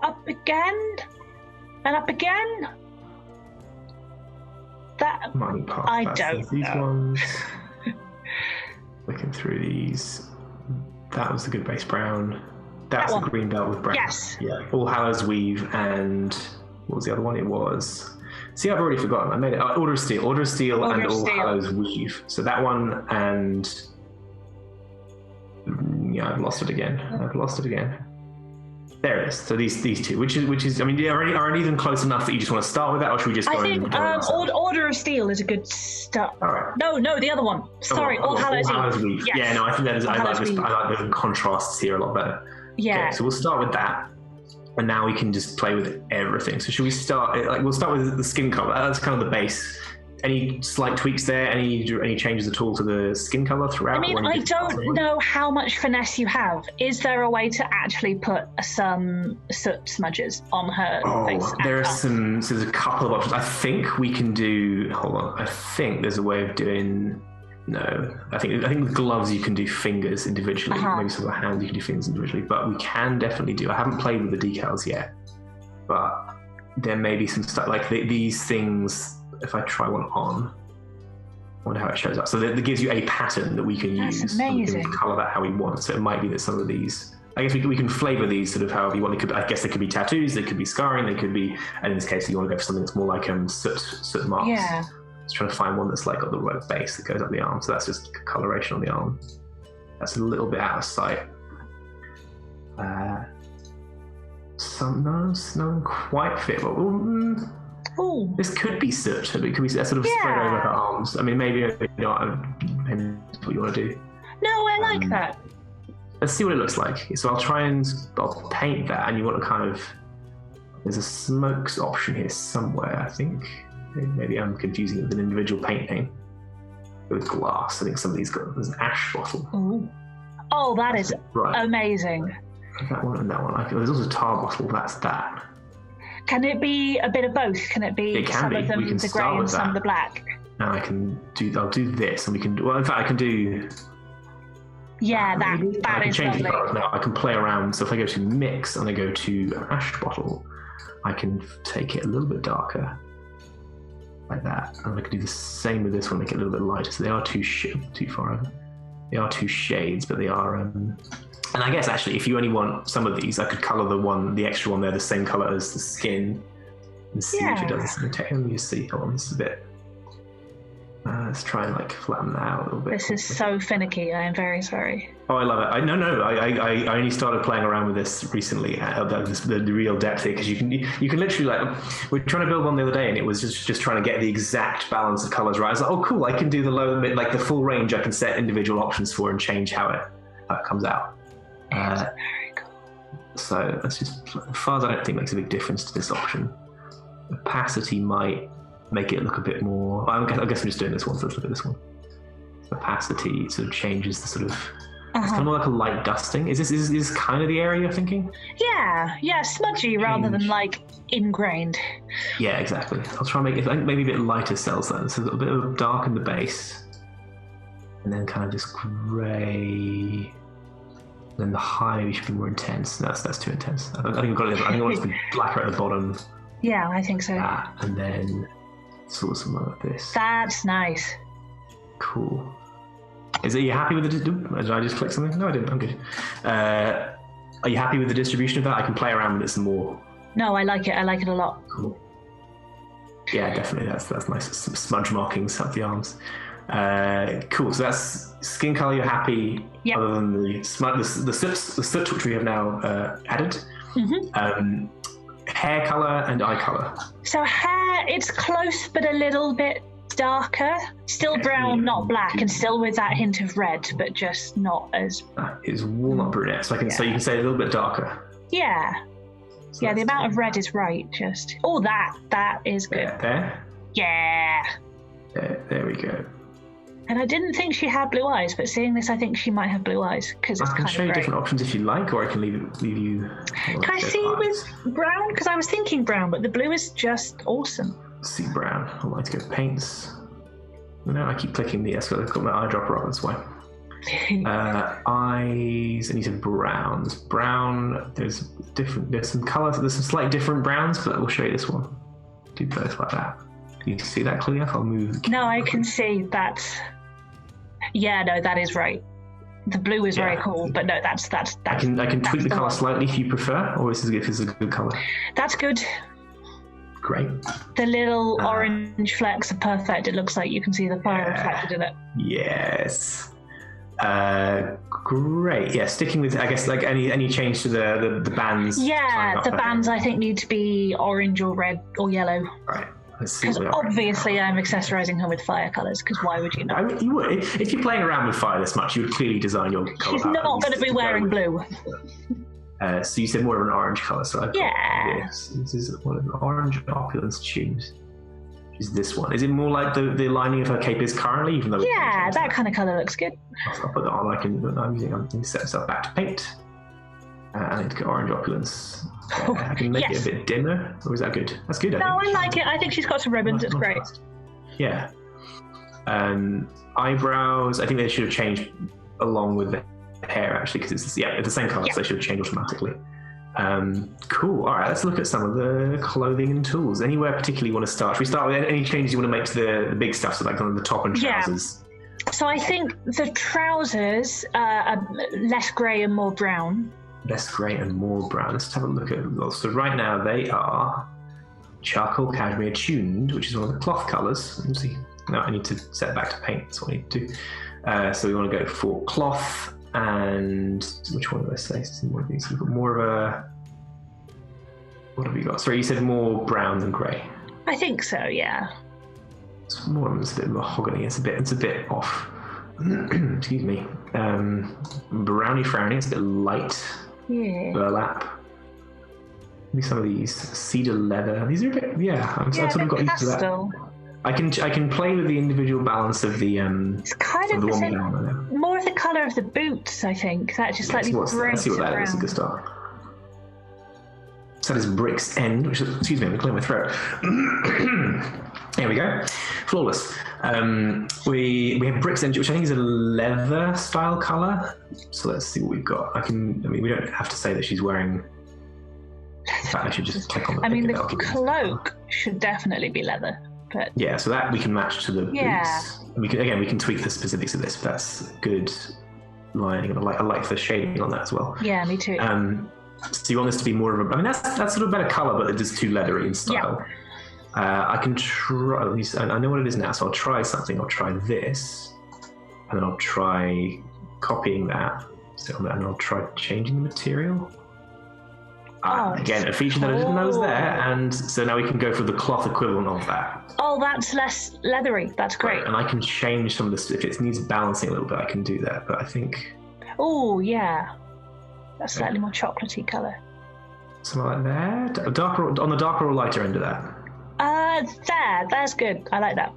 Up again, and up again. That might be I don't these know. Ones. Looking through these, that was the good base brown. That's the green belt with brown. Yes. Yeah. All Hallows Weave and what was the other one? It was. See, I've already forgotten. I made it. Order of Steel. Order of Steel and All Hallows Weave. So that one and I've lost it again. There it is. So these two, which is. I mean, are any of them close enough that you just want to start with that, or should we just go? I think Order of Steel is a good start. All right. No, the other one. Sorry, All Hallows Weave. Yes. Yeah, no, I think that is. I like the contrasts here a lot better. Yeah. Okay, so we'll start with that, and now we can just play with everything. So should we start? We'll start with the skin color. That's kind of the base. Any slight tweaks there? Any changes at all to the skin color throughout? I mean, I don't know how much finesse you have. Is there a way to actually put some soot smudges on her face? There are some. So there's a couple of options. I think we can do. Hold on. I think there's a way of doing. No, I think with gloves you can do fingers individually. Maybe some of the hands you can do fingers individually. But we can definitely do. I haven't played with the decals yet, but there may be some stuff like these things. If I try one on, I wonder how it shows up. So that gives you a pattern that we can use. That's amazing. We can color that how we want. So it might be that some of these. I guess we can flavor these sort of however you want. I guess they could be tattoos. They could be scarring. They could be. And in this case, you want to go for something that's more like soot marks. Yeah. Just trying to find one that's like got the right base that goes up the arm. So that's just coloration on the arm. That's a little bit out of sight. None quite fit. But this could be soot. It could be sort of spread over her arms. I mean, maybe not. Depends what you want to do. No, I like that. Let's see what it looks like. So I'll paint that, and you want to kind of. There's a smokes option here somewhere, I think. Maybe I'm confusing it with an individual paint name. With glass. I think somebody's got there's an ash bottle. Ooh. Oh, that's amazing. That one and that one. There's also a tar bottle. That's that. Can it be a bit of both? Can it be some of them the grey and some the black? Now I'll do this, and we can. Well, in fact, I can do. Yeah, that is change lovely. The now I can play around. So if I go to mix and I go to ash bottle, I can take it a little bit darker, like that, and I can do the same with this one, make it a little bit lighter. So they are too far over. They are two shades, but they are. And I guess actually, if you only want some of these, I could color the extra one there the same color as the skin, and see if it does the same texture. Let me just see. Hold on, this is a bit. Let's try and flatten that out a little bit. This is so finicky. I am very sorry. Oh, I love it. I only started playing around with this recently. The real depth here, because you can literally we were trying to build one the other day, and it was just trying to get the exact balance of colors right. I was like, oh cool, I can do the low, mid, the full range. I can set individual options for and change how it comes out. Very cool. So that's just as far as I don't think makes a big difference to this option. Opacity might make it look a bit more. I guess I'm just doing this one, so let's look at this one. Opacity sort of changes the sort of. It's kind of more like a light dusting. Is this kind of the area you're thinking? Yeah, smudgy rather than ingrained. Yeah, exactly. I'll try and make it maybe a bit lighter cells then. So a bit of dark in the base, and then kind of just grey. Then the high should be more intense. That's too intense. I think I've got it. I think I want it to be blacker at the bottom. Yeah, I think so. And then sort of something like this. That's nice. Cool. Are you happy with the? Did I just click something? No, I didn't. I'm good. Are you happy with the distribution of that? I can play around with it some more. No, I like it. I like it a lot. Cool. Yeah, definitely. That's nice. Some smudge markings up the arms. Cool. So that's skin color. You're happy. Yep. Other than the soot, which we have now added. Mm-hmm. Hair color and eye color. So hair, it's close but a little bit darker. Still brown, not black, and still with that hint of red, but just not as. It's walnut brunette, so so you can say a little bit darker. Yeah. So yeah, the amount of red is right. Just that is good. There. Yeah. There we go. And I didn't think she had blue eyes, but seeing this, I think she might have blue eyes because it's kind of I can show you different options if you like, or I can leave you. Can I see with brown? Because I was thinking brown, but the blue is just awesome. See brown. I like to go paints. No, I keep clicking the. I've got my eyedropper up. That's why. Eyes, and you said browns. Brown. There's some colors. There's some slightly different browns, but we'll show you this one. Do both like that. Can you see that clearly enough? I'll move. No, I can see that. Yeah, no, that is right. The blue is very cool, but no, that's. I can tweak the color slightly if you prefer, or is this a good color? That's good. Great. The little orange flecks are perfect. It looks like you can see the fire reflected in it. Yes. Great. Yeah, sticking with, I guess, any change to the bands. Yeah, the bands I think need to be orange or red or yellow. Right. Because obviously I'm accessorizing her with fire colours, because why would you not? I mean, you would. If you're playing around with fire this much, you would clearly design your colour. She's not going to be wearing blue. So you said more of an orange colour. So I've got this is one of the orange opulence tunes. Is this one? Is it more like the lining of her cape is currently? Even though that kind of colour looks good. I'll put that on. I'm using set myself back to paint. I need to get orange opulence. I can make it a bit dimmer, or is that good? That's good. I like it. I think she's got some ribbons. It's great. Yeah. Eyebrows. I think they should have changed along with the hair actually, because it's the same colour, so they should have changed automatically. Cool. All right, let's look at some of the clothing and tools. Anywhere particularly you want to start? Should we start with any changes you want to make to the big stuff, so like on the top and trousers? Yeah. So I think the trousers are less grey and more brown. Less grey and more brown. Let's have a look at those. So right now they are charcoal cashmere tuned, which is one of the cloth colours. Let me see. No, I need to set back to paint. That's what I need to do. So we want to go for cloth, and which one did I say? One of these. We've got more of a. What have we got? Sorry, you said more brown than grey. I think so. Yeah. It's more. It's a bit mahogany. It's a bit off. Excuse me. Browny frowny. It's a bit light. Yeah. Burlap. Maybe some of these cedar leather. These are a bit, I've sort of got used to that. I can play with the individual balance of the it's kind of more of the colour of the boots, I think. That's just slightly bright. Let's see what that is. It's a good start. So that is Brick's End, which is, excuse me, I'm clearing my throat. There we go. Flawless. We have Brick's End, which I think is a leather style colour. So let's see what we've got. We don't have to say that she's wearing. In fact, I should just click on the the cloak should definitely be leather. But yeah, so that we can match to the boots. And we can tweak the specifics of this, but that's good lining, and I like the shading on that as well. Yeah, me too. So you want this to be more of a... that's sort of better colour, but it is too leathery in style. Yeah. I can try... I know what it is now, so I'll try something. I'll try this, and then I'll try copying that, and I'll try changing the material. Again, a feature that I didn't know was there, and so now we can go for the cloth equivalent of that. Oh, that's less leathery. That's great. Right, and I can change some of this. If it needs balancing a little bit, I can do that, but I think... Oh, yeah. That's slightly more chocolatey colour. Something like that? On the darker or lighter end of that? That's good. I like that.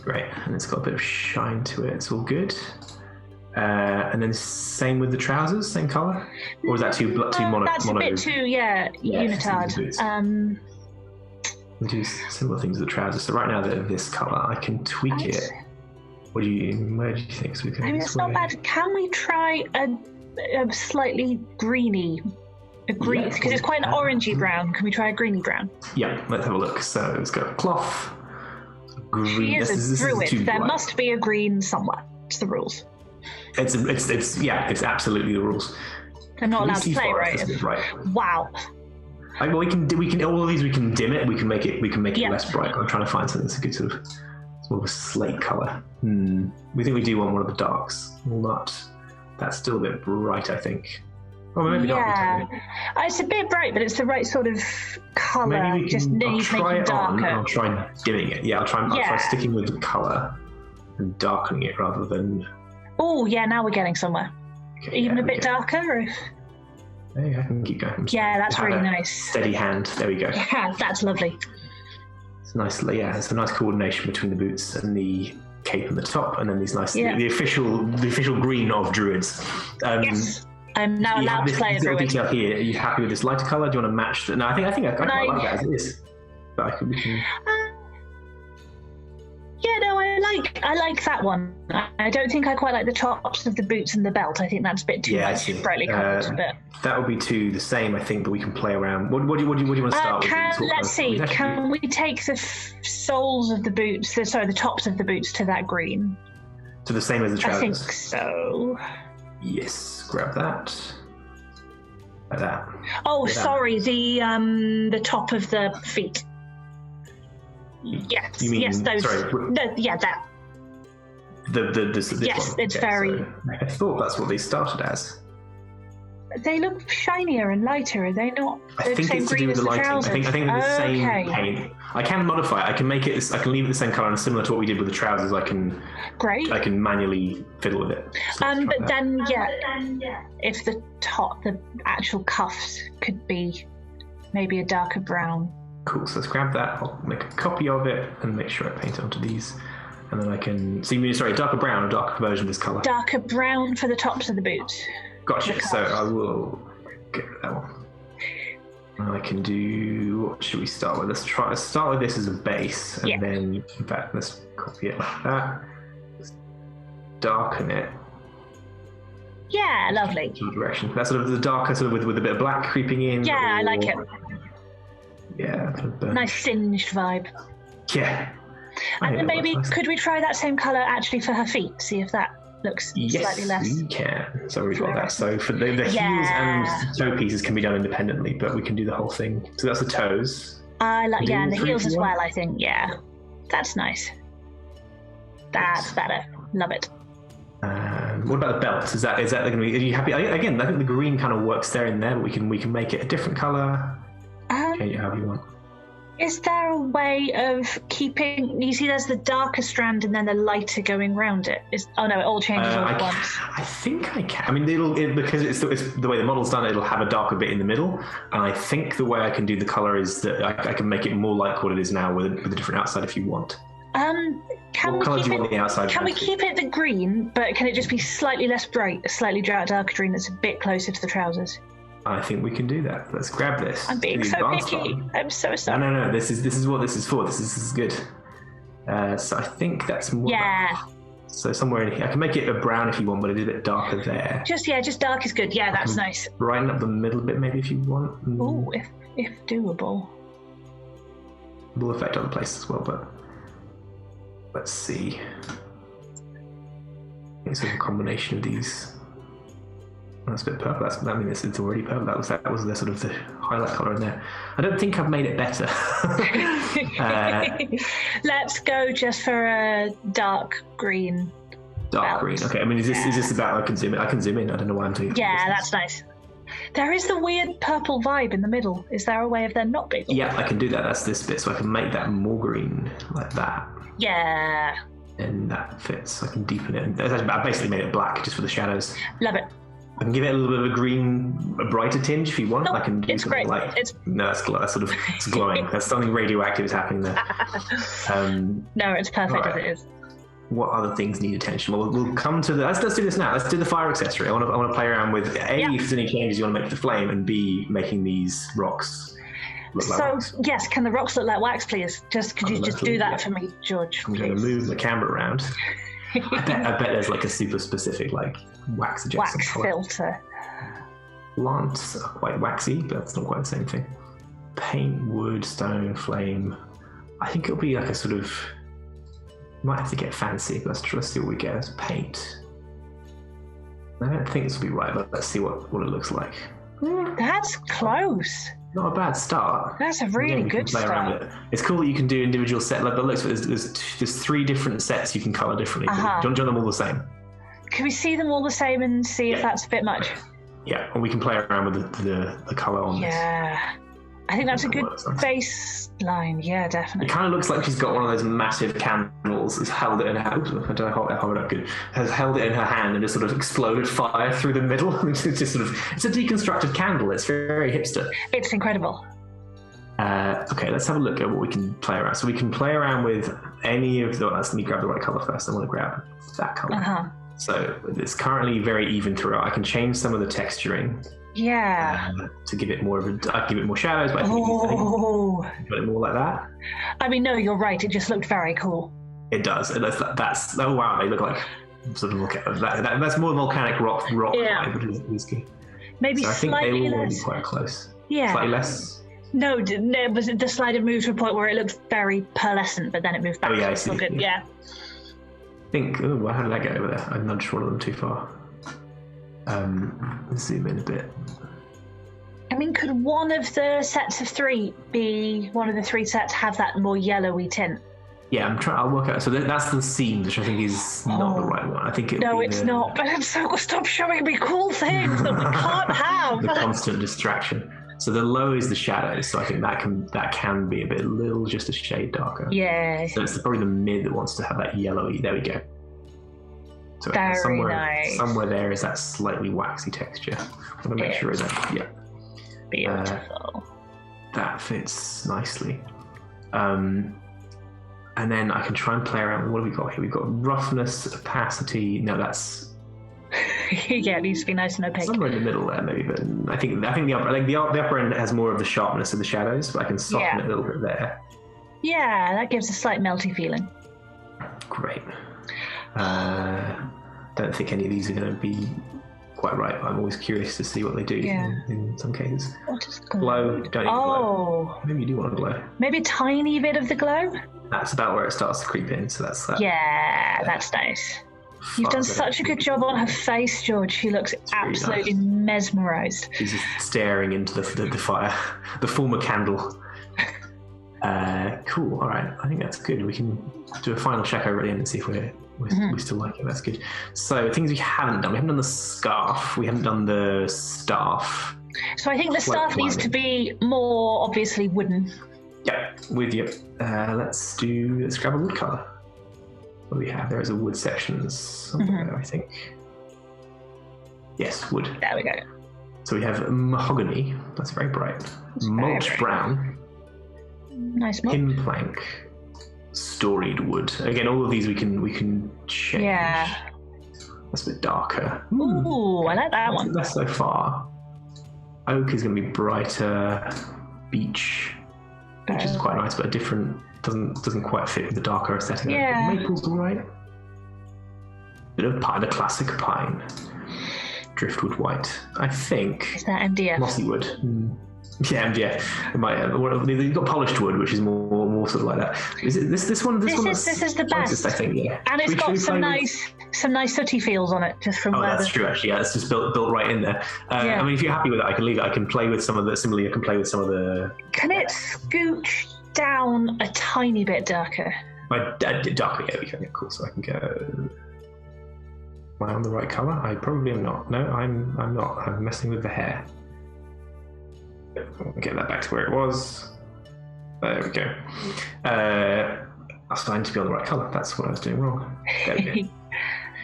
Great, and it's got a bit of shine to it. It's all good. And then same with the trousers, same colour? Or is that too mono? That's a bit too, unitard. We do similar things with the trousers. So right now they're this colour. I can tweak it. Where do you think? So we can it's not bad. Can we try a slightly greeny? Because it's quite an orangey brown. Can we try a greeny brown? Yeah, let's have a look. So it's got cloth. Green. She is a druid. There must be a green somewhere. It's the rules. It's absolutely the rules. I'm not allowed to play, right? Right. Wow. We can all of these. We can dim it. We can make it less bright. I'm trying to find something that's a good sort of more of a slate color. We think we do want one of the darks. That's still a bit bright, I think. Well, maybe not. It's a bit bright, but it's the right sort of color. Maybe we just needs making darker. I'll try dimming it. Yeah, I'll try sticking with the color and darkening it rather than. Oh yeah, now we're getting somewhere. Okay, even a bit darker. Or... Hey, I can keep going. Yeah, that's really nice. Steady hand. There we go. Yeah, that's lovely. It's nice. Yeah, it's a nice coordination between the boots and the cape and the top, and then these nice the official green of druids. Yes. I'm now allowed to play a druid. Detail here. Are you happy with this lighter color? Do you want to match? No, I think I quite like that as it is. But we can. I like that one. I don't think I quite like the tops of the boots and the belt. I think that's a bit too much brightly coloured. But that would be the same, I think. But we can play around. What do you want to start with? Let's see. Can we take the soles of the boots? The tops of the boots to that green. To the same as the trousers. I think so. Yes, grab that. Like that. Oh, sorry. The top of the feet. Yes. You mean, yes, those. Sorry. That. This yes, one. It's very. So I thought that's what they started as. They look shinier and lighter, are they not? I think it's to do with the lighting. I think they're the same paint. I can modify it. I can make it. I can leave it the same color, and similar to what we did with the trousers. I can manually fiddle with it. But then, if the actual cuffs could be maybe a darker brown. Cool. So let's grab that. I'll make a copy of it and make sure I paint it onto these, and then I can. So you mean darker brown or darker version of this color? Darker brown for the tops of the boots. Gotcha. So I will get that one. And I can do. What should we start with? Let's start with this as a base, and then in fact let's copy it like that. Let's darken it. Yeah, lovely. Direction. That's sort of the darker, sort of with a bit of black creeping in. Yeah, I like it. Yeah. Nice singed vibe. Yeah. And then maybe could we try that same colour actually for her feet? See if that looks slightly less. Yes, we can. So we've got that. So for the heels and toe pieces can be done independently, but we can do the whole thing. So that's the toes. I like and the heels as well. I think that's nice. That's better. Love it. What about the belt? Is that going to be? Are you happy? Again, I think the green kind of works there and there, but we can make it a different colour. Change it however you want. Is there a way of keeping... You see there's the darker strand and then the lighter going round it. Oh no, it all changes all at once. I think I can. I mean, because it's the way the model's done, it'll have a darker bit in the middle. And I think the way I can do the colour is that I can make it more like what it is now with a different outside if you want. Can we keep it the green, but can it just be slightly less bright, a slightly darker green that's a bit closer to the trousers? I think we can do that. Let's grab this. I'm being so picky. I'm so sorry. No. This is what this is for. This is good. So I think that's more. Yeah. So somewhere in here, I can make it a brown if you want, but it is a bit darker there. Just dark is good. Yeah, that's nice. Brighten up the middle a bit, maybe if you want. Oh, if doable. Will affect other places as well, but let's see. It's a combination of these. That's a bit purple. It's already purple. That was the sort of the highlight colour in there. I don't think I've made it better. Let's go just for a dark green. Dark green. Okay. I mean, is this about? I can zoom in. I don't know why I'm doing. Yeah, that's nice. There is the weird purple vibe in the middle. Is there a way of there not being? Yeah, I can do that. That's this bit, so I can make that more green like that. Yeah. And that fits. I can deepen it. I basically made it black just for the shadows. Love it. I can give it a little bit of a green, a brighter tinge if you want. No, I can do it's something great. That's sort of it's glowing. There's something radioactive is happening there. No, it's perfect as it is. What other things need attention? Well, we'll come to the. Let's do this now. Let's do the fire accessory. I want to play around with if there's any changes you want to make to the flame, and B, making these rocks look like wax. Yes, can the rocks look like wax, please? Could you just do that for me, George? I'm going to move the camera around. I bet there's like a super specific wax adjacent filter. Plants are quite waxy, but that's not quite the same thing. Paint, wood, stone, flame. I think it'll be like a sort of. Might have to get fancy, but let's see what we get as paint. I don't think this will be right, but let's see what it looks like. That's close. Not a bad start. That's a really good start. It's cool that you can do individual set. But looks there's 3 different sets you can colour differently. Do you want them all the same? Can we see them all the same and see if that's a bit much? Yeah, and we can play around with the colour on this. Yeah. I think that's a good baseline. Yeah, definitely. It kind of looks like she's got one of those massive candles. Has held it in her hand. I don't know how it up good. Has held it in her hand and just sort of exploded fire through the middle. It's just it's a deconstructed candle. It's very hipster. It's incredible. Okay, let's have a look at what we can play around. So we can play around with any of the. Let me grab the right color first. I want to grab that color. So it's currently very even throughout. I can change some of the texturing. Yeah. To give it more of I give it more shadows, but I think got it more like that. I mean, no, you're right. It just looked very cool. It does. That's oh wow, they look like sort of that's more volcanic rock vibe, which is good. Maybe so I think slightly they will less. Be quite close. Yeah. Slightly less. No, the slide had moved to a point where it looked very pearlescent, but then it moved back. Oh yeah, I see. Good. Yeah. I think. Oh, how did I get over there? I nudged one of them too far. Let's zoom in a bit. I mean, could one of the sets of 3 be one of the 3 sets have that more yellowy tint? Yeah, I'll work out. So that's the seams, which I think is not the right one. I think it's not. But I'm so stop showing me cool things that we can't have. The constant distraction. So the low is the shadows. So I think that can be just a shade darker. Yeah. So it's probably the mid that wants to have that yellowy. There we go. So somewhere there is that slightly waxy texture. I'm going to make sure that beautiful. That fits nicely. And then I can try and play around. What have we got here? We've got roughness, opacity. No, that's yeah, it needs to be nice and opaque. Somewhere in the middle there, maybe. But I think the upper end has more of the sharpness of the shadows, but I can soften it a little bit there. Yeah, that gives a slight melty feeling. Great. Don't think any of these are going to be quite right, but I'm always curious to see what they do in some cases. What is glow? Don't even glow. Maybe you do want to glow. Maybe a tiny bit of the glow? That's about where it starts to creep in, so that's that. Yeah, that's nice. You've done such a good job on her face, George. She looks absolutely mesmerised. She's just staring into the fire, the former candle. Cool, all right. I think that's good. We can do a final check over at the end and see if we still like it. That's good. So things we haven't done. We haven't done the scarf. We haven't done the staff. So I think the staff needs to be more obviously wooden. Yep, with you. Let's grab a wood color. What do we have? There is a wood section somewhere, I think. Yes, wood. There we go. So we have mahogany. That's very bright. Mulch brown. Nice mulch. Pin plank. Storied wood. Again, all of these we can change. Yeah. That's a bit darker. Ooh, I like that one. That's so far. Oak is going to be brighter. Beech, which is quite nice, but a different. Doesn't quite fit with the darker aesthetic. Yeah. Maple's alright. Bit of pine, the classic pine. Driftwood white. I think. Is that MDF? Mossy wood. Yeah, MDF. It might. You've got polished wood, which is more sort of like that. Is it this one? This is the best. I think. Yeah. And it's got some nice sooty feels on it, just from. Oh, that's true. Actually, yeah, it's just built right in there. I mean, if you're happy with it, I can leave it. I can play with some of the. Similarly, I can play with some of the. Can it scooch down a tiny bit darker? Darker, yeah, we can. Yeah, cool. So I can go. Am I on the right color? I probably am not. No, I'm not. I'm messing with the hair. Get that back to where it was. There we go. I was starting to be on the right color. That's what I was doing wrong. There we go.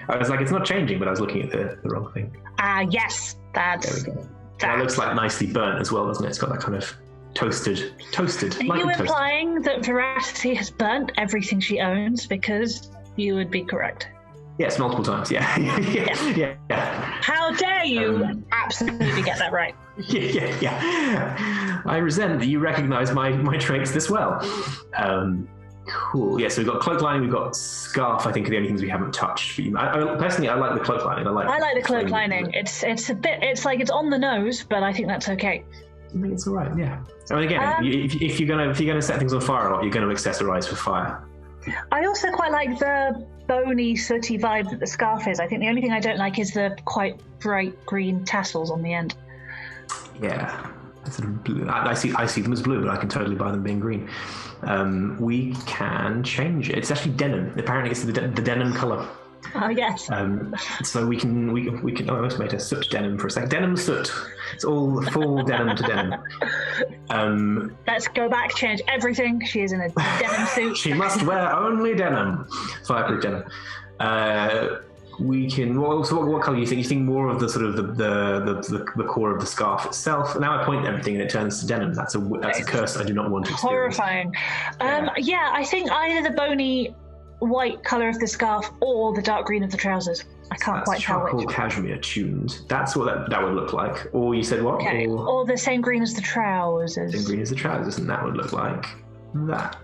I was like, it's not changing, but I was looking at the wrong thing. Yes, that's. There we go. That looks like nicely burnt as well, doesn't it? It's got that kind of toasted. Are you implying that Veracity has burnt everything she owns? Because you would be correct. Yes, multiple times. Yeah. How dare you absolutely get that right? Yeah. I resent that you recognise my traits this well. Cool. Yeah, so we've got cloak lining, we've got scarf. I think are the only things we haven't touched. Personally, I like the cloak lining. I like the cloak lining. It's a bit. It's like it's on the nose, but I think that's okay. I think it's all right. Yeah. I mean, again, if you're gonna set things on fire a lot, you're going to accessorize for fire. I also quite like the bony, sooty vibe that the scarf is. I think the only thing I don't like is the quite bright green tassels on the end. Yeah, sort of blue. I see them as blue, but I can totally buy them being green. We can change it. It's actually denim. Apparently, it's the denim color. Oh yes. So we can. Oh, I almost made a soot denim for a second. Denim soot. It's all full denim to denim. Let's go back. Change everything. She is in a denim suit. She must wear only denim. Fireproof denim. We can. So what color do you think? You think more of the sort of the core of the scarf itself? Now I point everything and it turns to denim. That's a curse I do not want to experience. Horrifying. Yeah, I think either the bony white color of the scarf or the dark green of the trousers. I can't quite tell which. Charcoal cashmere tuned. That's what that would look like. Or you said what? Okay. Or the same green as the trousers. Same green as the trousers, and that would look like that.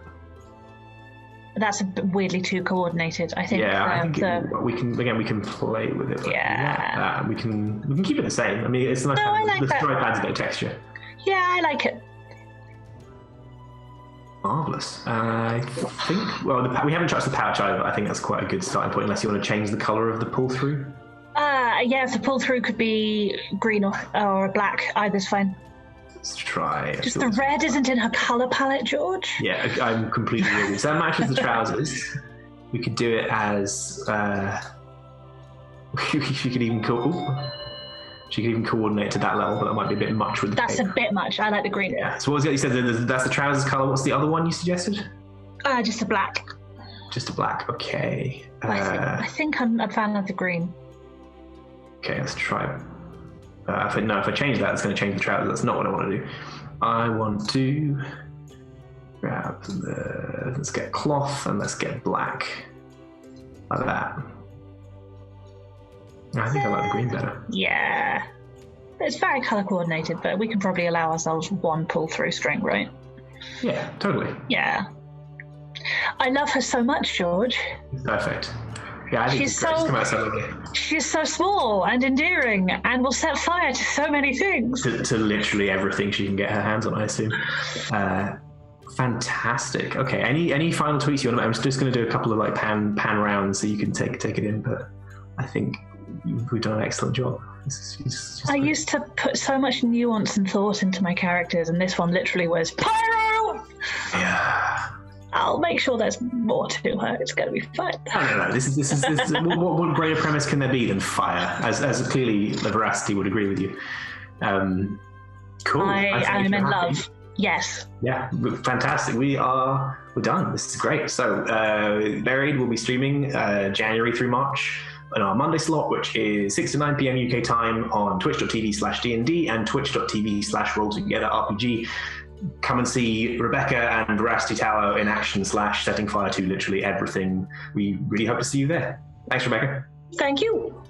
That's weirdly too coordinated. I think. Yeah, I think we can play with it. Yeah. We can keep it the same. I mean, it's nice. No, I like the that. stripe adds a bit of texture. Yeah, I like it. Marvellous. I think, we haven't touched the pouch either. I think that's quite a good starting point, unless you want to change the colour of the pull-through. Yeah, if the pull-through could be green or black, either's fine. Let's try. Just the red isn't in her colour palette, George. Yeah, I'm completely with you. So that matches the trousers. We could do it as... She could even coordinate to that level, but that might be a bit much with the That's paper. a bit much. I like the green. Yeah. So what was it? You said that's the trousers colour. What's the other one you suggested? Just a black. Just a black. Okay. I think I'm a fan of the green. Okay, let's try it. If I change that, it's going to change the trousers. That's not what I want to do. I want to grab let's get cloth and let's get black. Like that. I think I like the green better. Yeah. It's very colour coordinated, but we can probably allow ourselves one pull-through string, right? Yeah, totally. Yeah. I love her so much, George. Perfect. Yeah, I think she's she's so small and endearing and will set fire to so many things. To literally everything she can get her hands on, I assume. Fantastic. Okay, any final tweets you want to make? I'm just going to do a couple of like pan rounds so you can take it in, but I think we've done an excellent job. I used to put so much nuance and thought into my characters, and this one literally was pyro! Yeah. I'll make sure there's more to her. It's going to be fun. No. This is what greater premise can there be than fire? As clearly the Veracity would agree with you. Cool. I am in love. Yes. Yeah, fantastic. We're done. This is great. So, Buried will be streaming January through March on our Monday slot, which is 6 to 9 p.m. UK time on twitch.tv/DND and twitch.tv/RollTogetherRPG. Come and see Rebecca and Veracity Tower in action / setting fire to literally everything. We really hope to see you there. Thanks, Rebecca. Thank you.